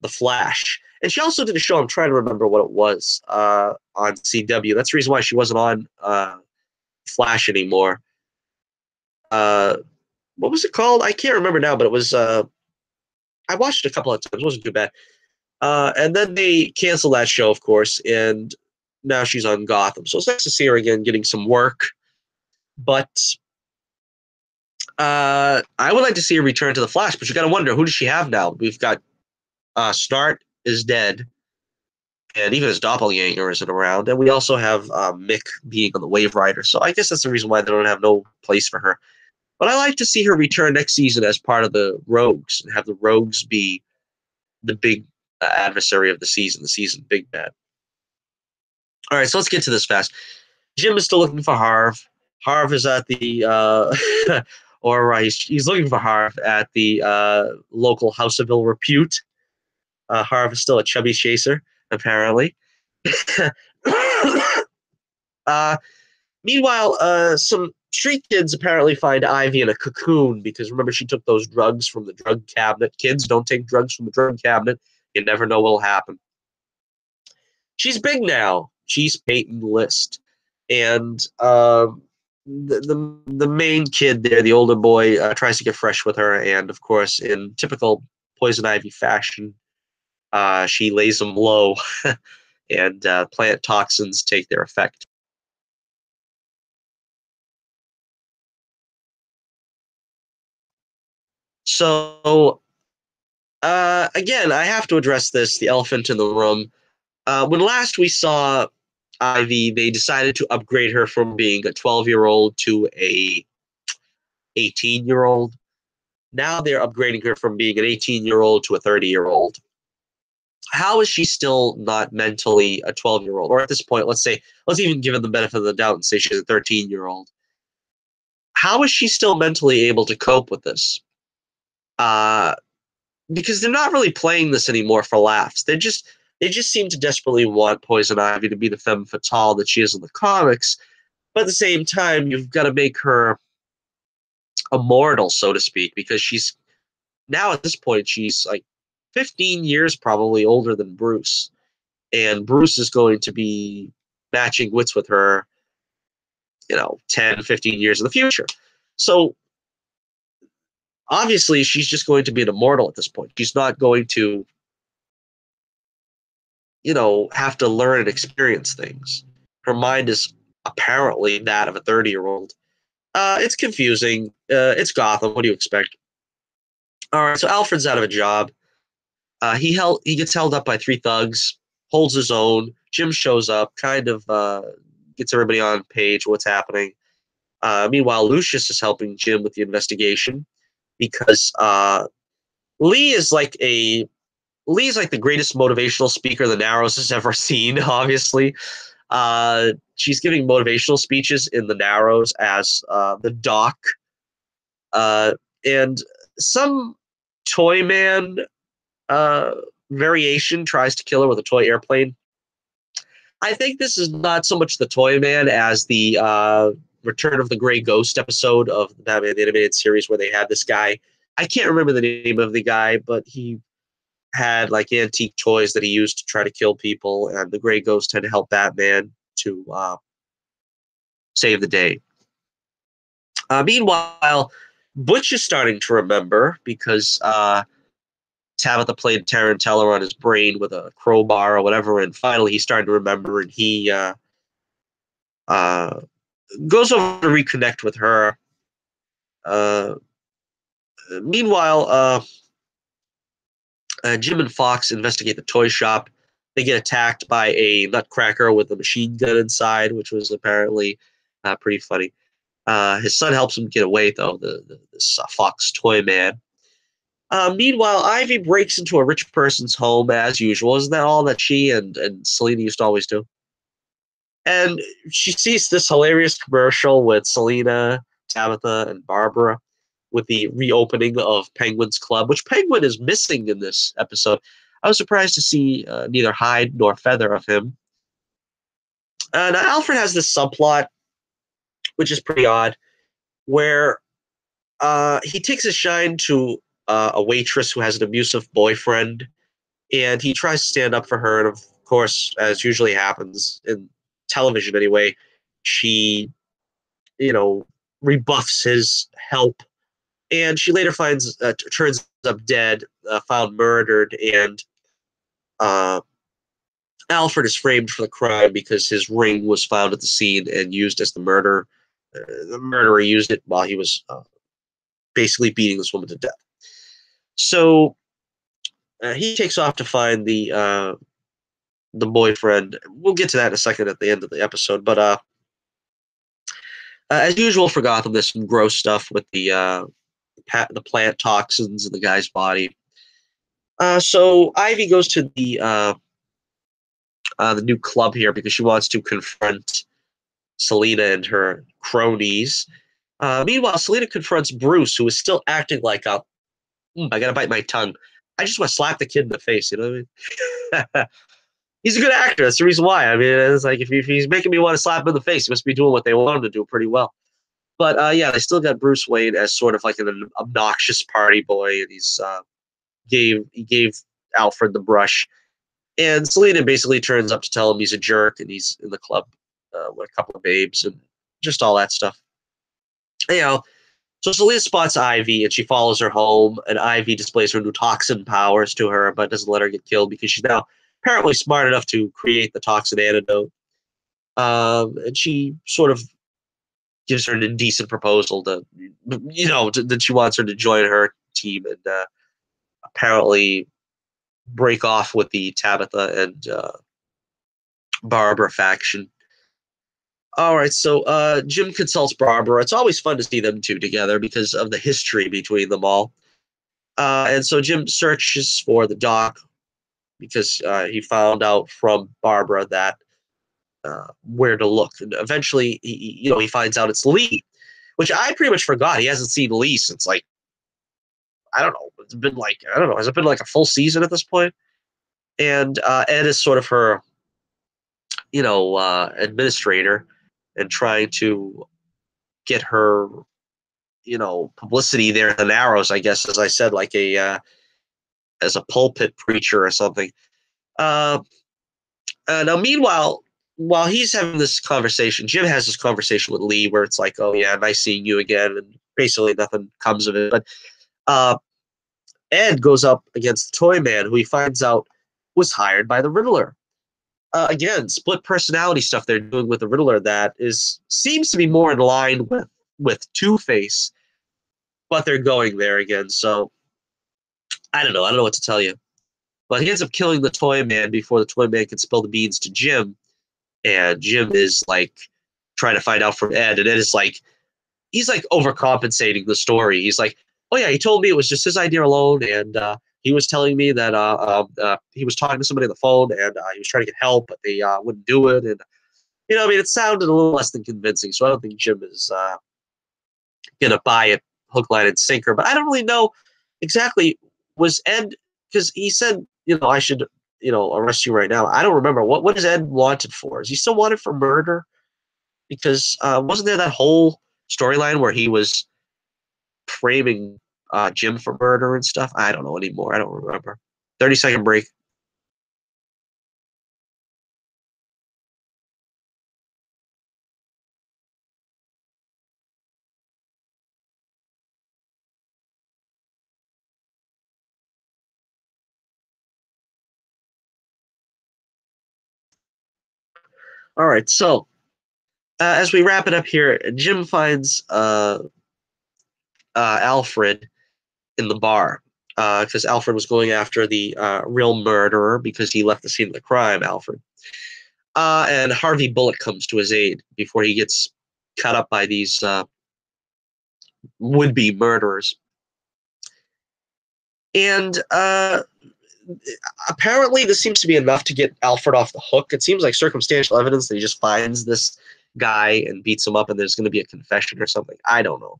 Flash. And she also did a show, I'm trying to remember what it was, on CW. That's the reason why she wasn't on Flash anymore. What was it called? I can't remember now, but it was, I watched it a couple of times. It wasn't too bad. And then they canceled that show, of course, and now she's on Gotham. So it's nice to see her again getting some work. But I would like to see her return to The Flash, but you got to wonder, who does she have now? We've got Snart is dead, and even his doppelganger isn't around. And we also have Mick being on the Wave Rider. So I guess that's the reason why they don't have no place for her. But I like to see her return next season as part of the Rogues and have the Rogues be the big adversary of the season big bad. All right, so let's get to this fast. Jim is still looking for Harv. Harv is at the, he's looking for Harv at the local House of Ill Repute. Harv is still a chubby chaser, apparently. Meanwhile, some street kids apparently find Ivy in a cocoon because, remember, she took those drugs from the drug cabinet. Kids, don't take drugs from the drug cabinet. You never know what will happen. she's big now. She's Peyton List, and the main kid there, the older boy, tries to get fresh with her, and of course, in typical Poison Ivy fashion, she lays him low, and plant toxins take their effect. So again, I have to address this, the elephant in the room. When last we saw Ivy, they decided to upgrade her from being a 12-year-old to a 18-year-old. Now they're upgrading her from being an 18-year-old to a 30-year-old. How is she still not mentally a 12-year-old? Or at this point, let's even give her the benefit of the doubt and say she's a 13-year-old. How is she still mentally able to cope with this? Uh, because they're not really playing this anymore for laughs. They just seem to desperately want Poison Ivy to be the femme fatale that she is in the comics. But at the same time, you've got to make her immortal, so to speak, because she's now at this point she's like 15 years probably older than Bruce, and Bruce is going to be matching wits with her, 10, 15 years in the future. So obviously she's just going to be an immortal at this point. She's not going to have to learn and experience things. Her mind is apparently that of a 30-year-old. It's confusing. It's Gotham. What do you expect? All right, so Alfred's out of a job. He gets held up by three thugs, holds his own. Jim shows up, kind of gets everybody on page what's happening. Meanwhile, Lucius is helping Jim with the investigation because Lee is like a Lee's like the greatest motivational speaker the Narrows has ever seen. Obviously, she's giving motivational speeches in the Narrows as the Doc, and some toy man uh, variation tries to kill her with a toy airplane. I think this is not so much the toy man as the Return of the Gray Ghost episode of the Batman the Animated Series where they had this guy. I can't remember the name of the guy, but he had like antique toys that he used to try to kill people, and the Gray Ghost had to help Batman to save the day. Meanwhile, Butch is starting to remember because Tabitha played Tarantella on his brain with a crowbar or whatever, and finally he's starting to remember, and he uh, goes over to reconnect with her. Uh, Meanwhile, Jim and Fox investigate the toy shop. They get attacked by a nutcracker with a machine gun inside, which was apparently pretty funny. His son helps him get away, though, this Fox toy man. Meanwhile, Ivy breaks into a rich person's home as usual. Isn't that all that she and Selena used to always do? And she sees this hilarious commercial with Selena, Tabitha, and Barbara with the reopening of Penguin's Club, which Penguin is missing in this episode. I was surprised to see neither hide nor feather of him. And Alfred has this subplot, which is pretty odd, where he takes a shine to a waitress who has an abusive boyfriend, and he tries to stand up for her. And of course, as usually happens in television anyway, she, you know, rebuffs his help. And she later turns up dead, found murdered, and uh, Alfred is framed for the crime because his ring was found at the scene and used as the murder. The murderer used it while he was basically beating this woman to death. So he takes off to find the boyfriend. We'll get to that in a second at the end of the episode. But as usual for Gotham, there's some gross stuff with the plant toxins in the guy's body. So Ivy goes to the new club here because she wants to confront Selena and her cronies. Meanwhile, Selena confronts Bruce, who is still acting like I gotta bite my tongue. I just want to slap the kid in the face. You know what I mean? He's a good actor. That's the reason why. I mean, it's like if he's making me want to slap him in the face, he must be doing what they want him to do pretty well. But yeah, they still got Bruce Wayne as sort of like an obnoxious party boy, and he gave Alfred the brush. And Selena basically turns up to tell him he's a jerk and he's in the club with a couple of babes and just all that stuff. So Selena spots Ivy and she follows her home, and Ivy displays her new toxin powers to her, but doesn't let her get killed because she's now apparently smart enough to create the toxin antidote. And she sort of gives her an indecent proposal that she wants her to join her team and apparently break off with the Tabitha and Barbara faction. All right, so Jim consults Barbara. It's always fun to see them two together because of the history between them all. And so Jim searches for the doc because he found out from Barbara that where to look. And eventually, he finds out it's Lee, which I pretty much forgot. He hasn't seen Lee since I don't know. It's been I don't know. Has it been like a full season at this point? And Ed is sort of her, administrator and trying to get her, publicity there in the Narrows, I guess, as I said, like as a pulpit preacher or something. Now, meanwhile, while he's having this conversation, Jim has this conversation with Lee where it's like, oh, yeah, nice seeing you again. And basically nothing comes of it. But Ed goes up against the Toy Man, who he finds out was hired by the Riddler. Again, split personality stuff they're doing with the Riddler that seems to be more in line with Two-Face, but they're going there again. So I don't know. I don't know what to tell you. But he ends up killing the Toy Man before the Toy Man can spill the beans to Jim. And Jim is trying to find out from Ed. And Ed is he's overcompensating the story. He's like, oh yeah, he told me it was just his idea alone. And he was telling me that he was talking to somebody on the phone and he was trying to get help, but they wouldn't do it. And, it sounded a little less than convincing. So I don't think Jim is going to buy it hook, line, and sinker. But I don't really know exactly. Was Ed, because he said, I should, arrest you right now. I don't remember. What is Ed wanted for? Is he still wanted for murder? Because wasn't there that whole storyline where he was framing Jim for murder and stuff? I don't know anymore. I don't remember. 30-second break. All right, so as we wrap it up here, Jim finds Alfred in the bar because Alfred was going after the real murderer because he left the scene of the crime, Alfred. And Harvey Bullock comes to his aid before he gets cut up by these would-be murderers. And apparently this seems to be enough to get Alfred off the hook. It seems like circumstantial evidence that he just finds this guy and beats him up and there's going to be a confession or something. I don't know.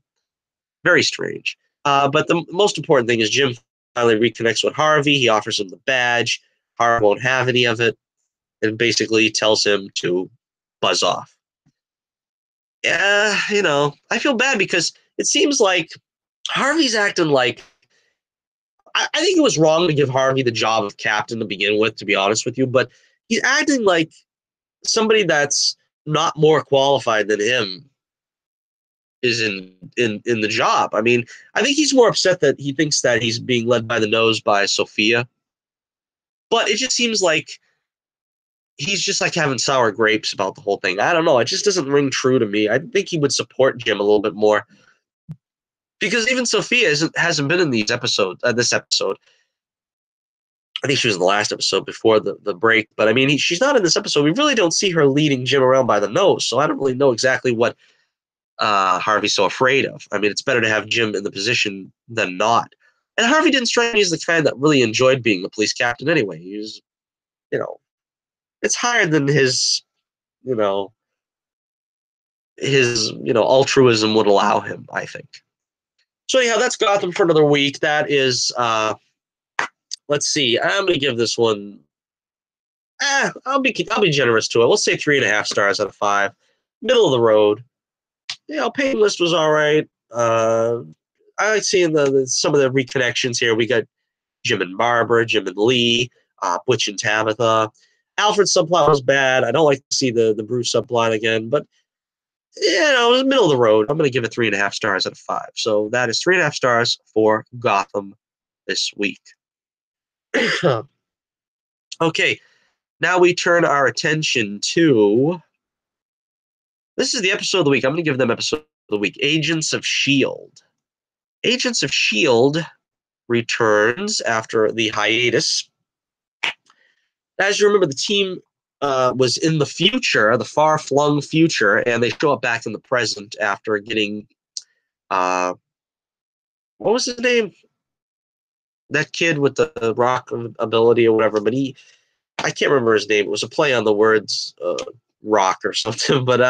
Very strange. But the most important thing is Jim finally reconnects with Harvey. He offers him the badge. Harvey won't have any of it and basically tells him to buzz off. I feel bad because it seems like Harvey's acting like I think it was wrong to give Harvey the job of captain to begin with, to be honest with you, but he's acting like somebody that's not more qualified than him is in the job. I mean, I think he's more upset that he thinks that he's being led by the nose by Sophia. But it just seems like he's just having sour grapes about the whole thing. I don't know. It just doesn't ring true to me. I think he would support Jim a little bit more. Because even Sophia hasn't been in these episodes. This episode, I think she was in the last episode before the break. But I mean, she's not in this episode. We really don't see her leading Jim around by the nose. So I don't really know exactly what Harvey's so afraid of. I mean, it's better to have Jim in the position than not. And Harvey didn't strike me as the kind that really enjoyed being the police captain anyway. He was, it's higher than his altruism would allow him, I think. So anyhow, that's Gotham for another week. That is, let's see. I'm going to give this one. I'll be generous to it. Let's say 3.5 stars out of 5. Middle of the road. Painless was all right. I like seeing some of the reconnections here. We got Jim and Barbara, Jim and Lee. Butch and Tabitha. Alfred's subplot was bad. I don't like to see the Bruce subplot again, but it was middle of the road. I'm going to give it 3.5 stars out of 5. So that is 3.5 stars for Gotham this week. Okay, now we turn our attention to. This is the episode of the week. I'm going to give them episode of the week. Agents of S.H.I.E.L.D. Agents of S.H.I.E.L.D. returns after the hiatus. As you remember, the team was in the future, the far-flung future, and they show up back in the present after getting, what was his name? That kid with the rock ability or whatever, but I can't remember his name. It was a play on the words rock or something. But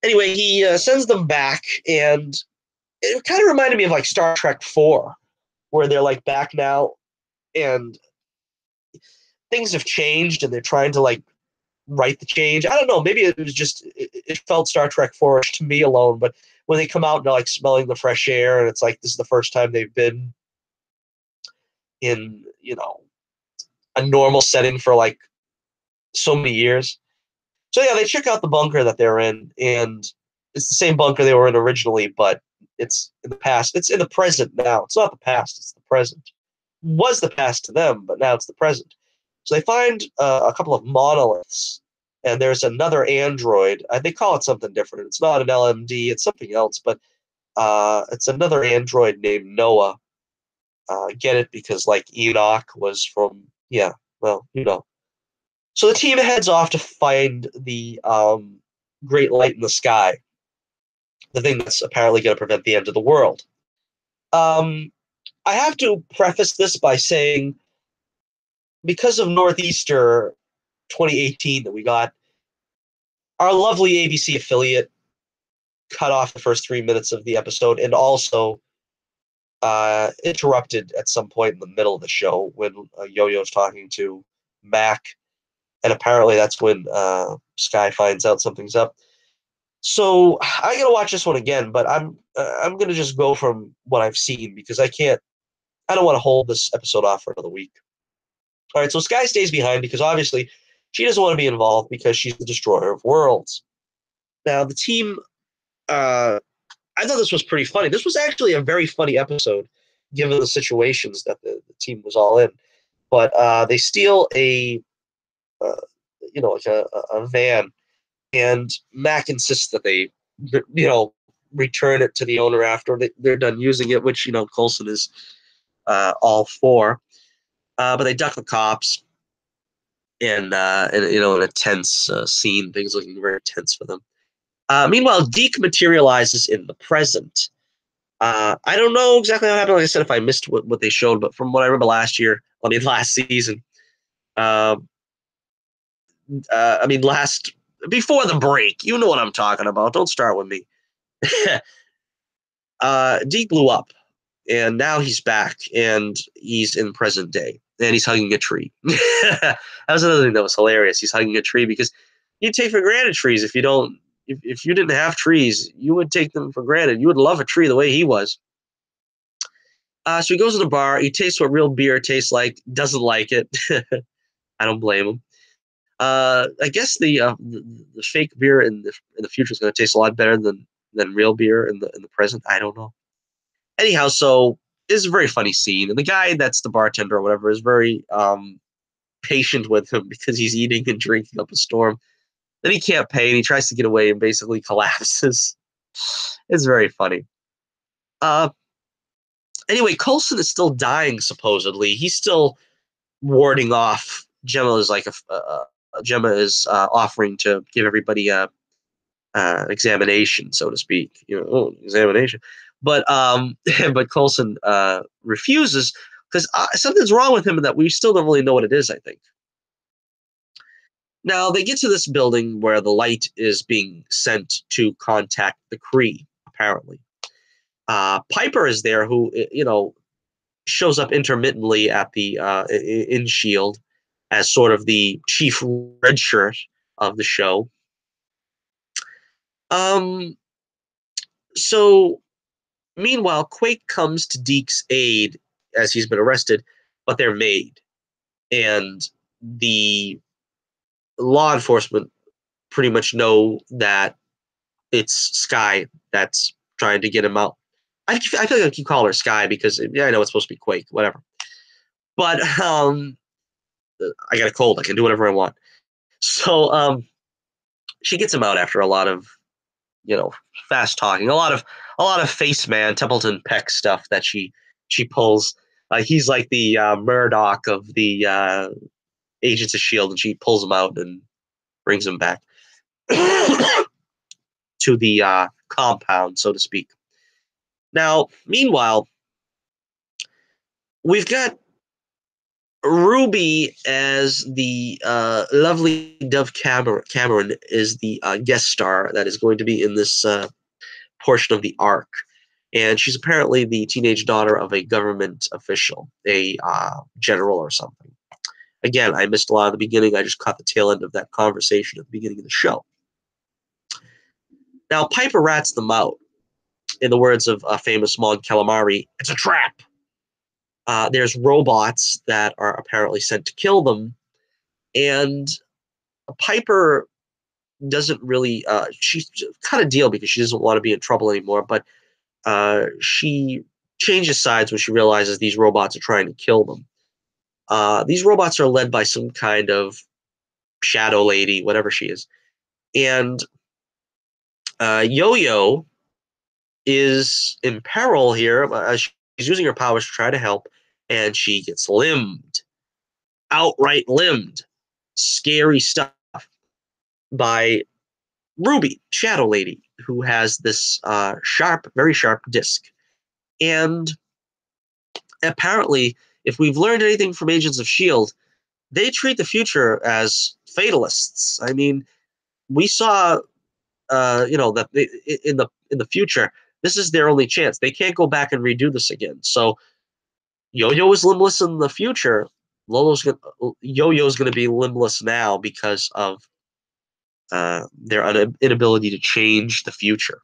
anyway, he sends them back, and it kind of reminded me of like Star Trek 4, where they're like back now, and things have changed, and they're trying to like right the change. I don't know. Maybe it was just it felt Star Trek 4 to me alone. But when they come out and they're like smelling the fresh air, and it's like this is the first time they've been in a normal setting for like so many years. So yeah, they check out the bunker that they're in, and it's the same bunker they were in originally, but it's in the past. It's in the present now. It's not the past. It's the present. It was the past to them, but now it's the present. So they find a couple of monoliths, and there's another android. They call it something different. It's not an LMD. It's something else, but it's another android named Noah. Get it? Because like Enoch was from well, So the team heads off to find the great light in the sky, the thing that's apparently going to prevent the end of the world. I have to preface this by saying, because of Northeaster 2018 that we got, our lovely ABC affiliate cut off the first 3 minutes of the episode and also interrupted at some point in the middle of the show when Yo-Yo's talking to Mac, and apparently that's when Sky finds out something's up. So I gotta watch this one again, but I'm gonna just go from what I've seen because I don't want to hold this episode off for another week. All right, so Sky stays behind because obviously she doesn't want to be involved because she's the destroyer of worlds. Now the team, I thought this was pretty funny. This was actually a very funny episode, given the situations that the team was all in. But they steal uh, like a van, and Mac insists that they, return it to the owner after they're done using it, which Coulson is all for. But they duck the cops, and in a tense scene, things looking very tense for them. Meanwhile, Deke materializes in the present. I don't know exactly what happened. Like I said, if I missed what they showed, but from what I remember last season, uh, before the break, you know what I'm talking about. Don't start with me. Deke blew up, and now he's back, and he's in present day, and he's hugging a tree. That was another thing that was hilarious. He's hugging a tree because you take for granted trees. If you didn't have trees, you would take them for granted. You would love a tree the way he was. So he goes to the bar. He tastes what real beer tastes like. Doesn't like it. I don't blame him. I guess the fake beer in the future is going to taste a lot better than real beer in the present. I don't know. Anyhow, so it's a very funny scene, and the guy that's the bartender or whatever is very patient with him because he's eating and drinking up a storm. Then he can't pay, and he tries to get away and basically collapses. It's very funny. Uh, anyway, Coulson is still dying supposedly. He's still warding off. Gemma is offering to give everybody a examination, so to speak. Examination. But but Coulson refuses because something's wrong with him that we still don't really know what it is. I think. Now they get to this building where the light is being sent to contact the Kree. Apparently, Piper is there, who shows up intermittently at the in Shield as sort of the chief red shirt of the show. So meanwhile, Quake comes to Deke's aid as he's been arrested, but they're made. and the law enforcement pretty much know that it's Sky that's trying to get him out. I feel like I keep calling her Sky because yeah, I know it's supposed to be Quake, whatever. But I got a cold. I can do whatever I want. So she gets him out after a lot of you know fast talking, a lot of face man Templeton Peck stuff that she pulls. He's like the Murdoch of the Agents of Shield, and she pulls him out and brings him back to the compound, so to speak. Now, meanwhile, we've got Ruby as the lovely Dove Cameron is the guest star that is going to be in this portion of the arc. And she's apparently the teenage daughter of a government official, a general or something. Again, I missed a lot of the beginning. I just caught the tail end of that conversation at the beginning of the show. Now, Piper rats them out. In the words of famous Mon Calamari, it's a trap. There's robots that are apparently sent to kill them, and Piper doesn't really. She's kind of deal because she doesn't want to be in trouble anymore, but she changes sides when she realizes these robots are trying to kill them. These robots are led by some kind of shadow lady, whatever she is, and Yo-Yo is in peril here. She's using her powers to try to help, and she gets limbed, outright limbed. Scary stuff by Ruby, Shadow Lady, who has this sharp, very sharp disc. And apparently, if we've learned anything from Agents of S.H.I.E.L.D., they treat the future as fatalists. I mean, we saw, that in the future, this is their only chance. They can't go back and redo this again. So Yo-Yo is limbless in the future. Yo-Yo's going to be limbless now because of their inability to change the future.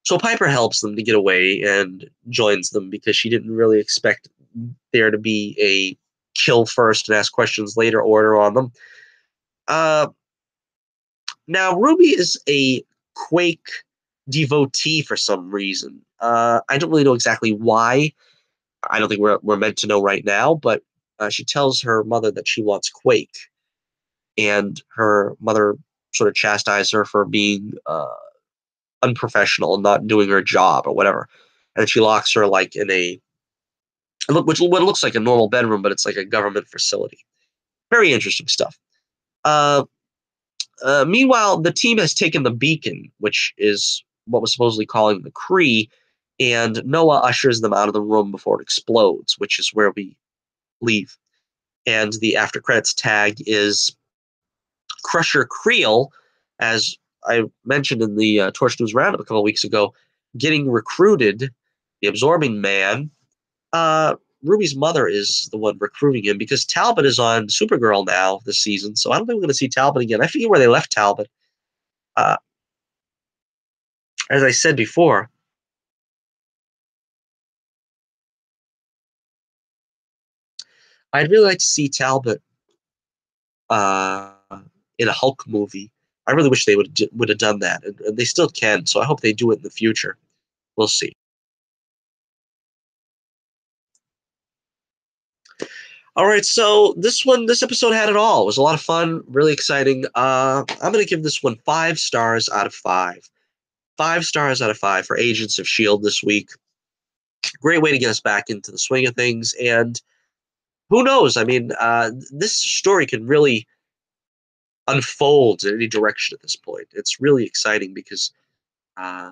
So Piper helps them to get away and joins them because she didn't really expect there to be a kill first and ask questions later order on them. Now, Ruby is a Quake devotee for some reason. I don't really know exactly why. I don't think we're meant to know right now, but she tells her mother that she wants Quake. And her mother sort of chastises her for being unprofessional and not doing her job or whatever. And she locks her like in what looks like a normal bedroom, but it's like a government facility. Very interesting stuff. Uh, Meanwhile, the team has taken the beacon, which is what was supposedly calling the Kree, and Noah ushers them out of the room before it explodes, which is where we leave. And the after credits tag is Crusher Creel, as I mentioned in the Torch News Roundup a couple of weeks ago, getting recruited, the Absorbing Man. Ruby's mother is the one recruiting him because Talbot is on Supergirl now this season, so I don't think we're going to see Talbot again. I forget where they left Talbot. Uh, as I said before, I'd really like to see Talbot uh, in a Hulk movie. I really wish they would have done that, and they still can. So I hope they do it in the future. We'll see. All right, so this episode had it all. It was a lot of fun, really exciting. I'm going to give this one 5 stars out of 5. 5 stars out of 5 for Agents of S.H.I.E.L.D. this week. Great way to get us back into the swing of things. And who knows? I mean, this story can really unfold in any direction at this point. It's really exciting because uh,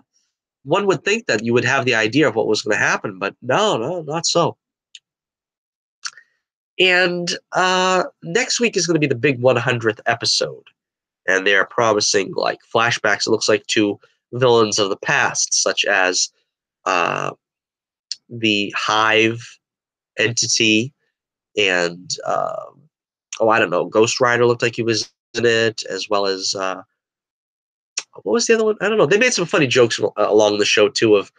one would think that you would have the idea of what was going to happen, but no, not so. And next week is going to be the big 100th episode. And they are promising like flashbacks, it looks like, to villains of the past, such as the Hive entity and, I don't know, Ghost Rider looked like he was in it, as well as, what was the other one? I don't know. They made some funny jokes along the show, too, of,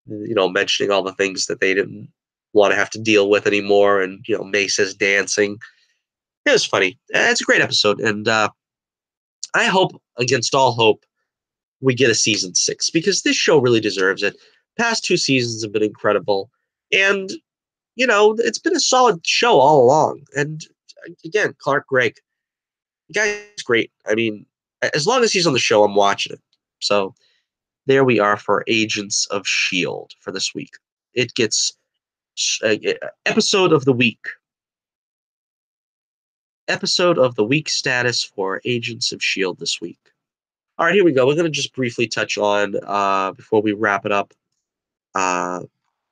mentioning all the things that they didn't want to have to deal with anymore. And Mace dancing. It was funny. It's a great episode, and I hope, against all hope, we get a season 6 because this show really deserves it. Past 2 seasons have been incredible, and it's been a solid show all along. And again, Clark Gregg, the guy's great. I mean, as long as he's on the show, I'm watching it. So there we are for Agents of Shield for this week. It gets episode of the week. Episode of the week status for Agents of Shield this week. All right, here we go. We're going to just briefly touch on, before we wrap it up,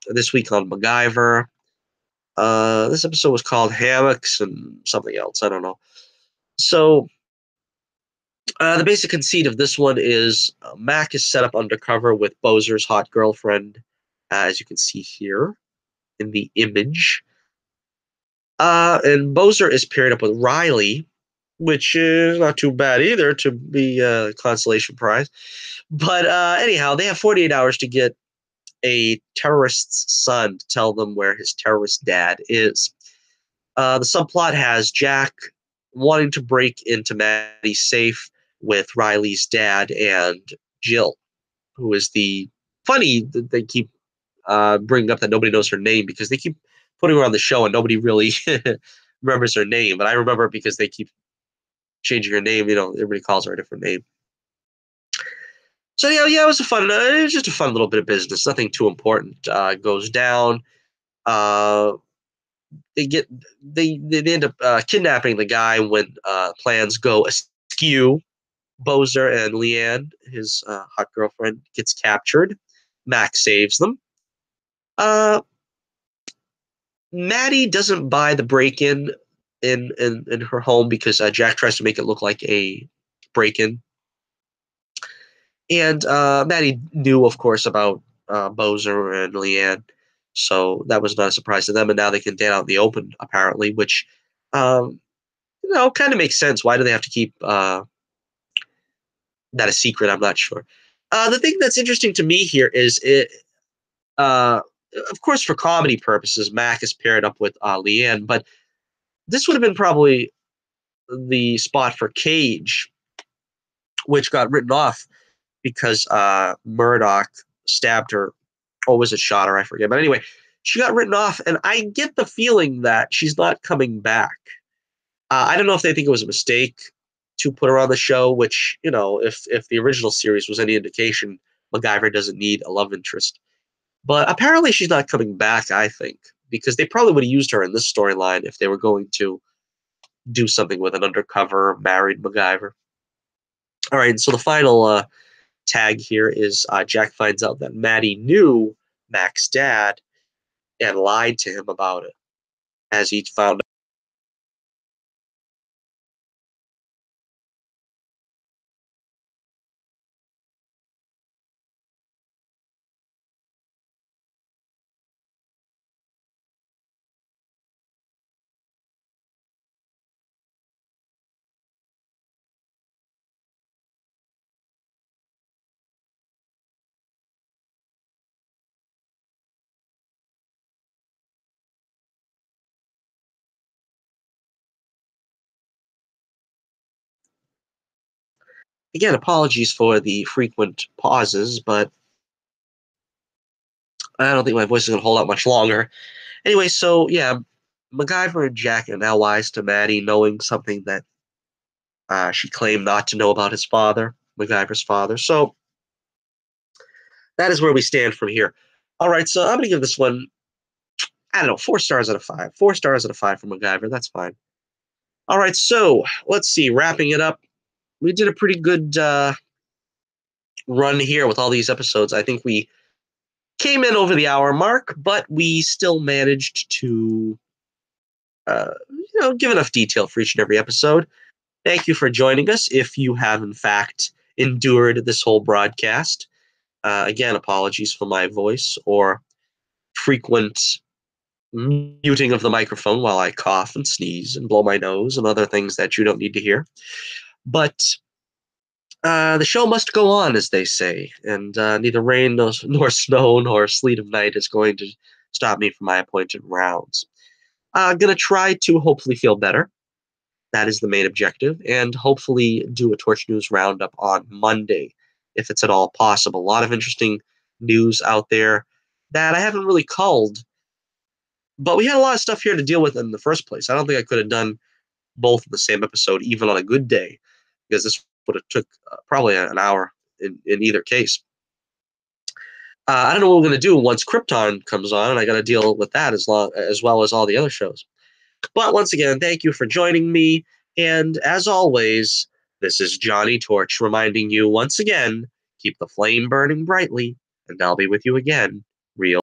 this week on MacGyver. This episode was called Hammocks and something else. I don't know. So the basic conceit of this one is Mac is set up undercover with Bowser's hot girlfriend, as you can see here in the image. And Bowser is paired up with Riley, which is not too bad either to be a consolation prize. But anyhow, they have 48 hours to get a terrorist's son to tell them where his terrorist dad is. The subplot has Jack wanting to break into Maddie's safe with Riley's dad and Jill, who is the funny that they keep bringing up that nobody knows her name because they keep putting her on the show and nobody really remembers her name. But I remember it because they keep changing her name. Everybody calls her a different name. So yeah, it was just a fun little bit of business. Nothing too important goes down. They end up kidnapping the guy when plans go askew. Bowser and Leanne, his hot girlfriend, gets captured. Max saves them. Maddie doesn't buy the break-in in her home because Jack tries to make it look like a break-in. And Maddie knew, of course, about Bowser and Leanne, so that was not a surprise to them. And now they can dance out in the open, apparently, which kind of makes sense. Why do they have to keep that a secret? I'm not sure. The thing that's interesting to me here is of course, for comedy purposes, Mac is paired up with Leanne, but this would have been probably the spot for Cage, which got written off because Murdoch stabbed her, or was it shot her? I forget. But anyway, she got written off, and I get the feeling that she's not coming back. I don't know if they think it was a mistake to put her on the show, which, if the original series was any indication, MacGyver doesn't need a love interest. But apparently she's not coming back, I think, because they probably would have used her in this storyline if they were going to do something with an undercover married MacGyver. All right, so the final tag here is Jack finds out that Maddie knew Mac's dad and lied to him about it, as he found out. Again, apologies for the frequent pauses, but I don't think my voice is going to hold out much longer. Anyway, so yeah, MacGyver and Jack are now wise to Maddie, knowing something that she claimed not to know about his father, MacGyver's father. So that is where we stand from here. All right, so I'm going to give this one, I don't know, 4 stars out of 5. 4 stars out of 5 for MacGyver. That's fine. All right, so let's see. Wrapping it up, we did a pretty good run here with all these episodes. I think we came in over the hour mark, but we still managed to, give enough detail for each and every episode. Thank you for joining us. If you have, in fact, endured this whole broadcast, again, apologies for my voice or frequent muting of the microphone while I cough and sneeze and blow my nose and other things that you don't need to hear. But the show must go on, as they say, and neither rain nor snow nor sleet of night is going to stop me from my appointed rounds. Gonna try to hopefully feel better. That is the main objective, and hopefully do a Torch News roundup on Monday, if it's at all possible. A lot of interesting news out there that I haven't really culled, but we had a lot of stuff here to deal with in the first place. I don't think I could have done both in the same episode, even on a good day, because this would have took probably an hour in either case. I don't know what we're going to do once Krypton comes on, and I got to deal with that as well as all the other shows. But once again, thank you for joining me, and as always, this is Johnny Torch reminding you once again, keep the flame burning brightly, and I'll be with you again real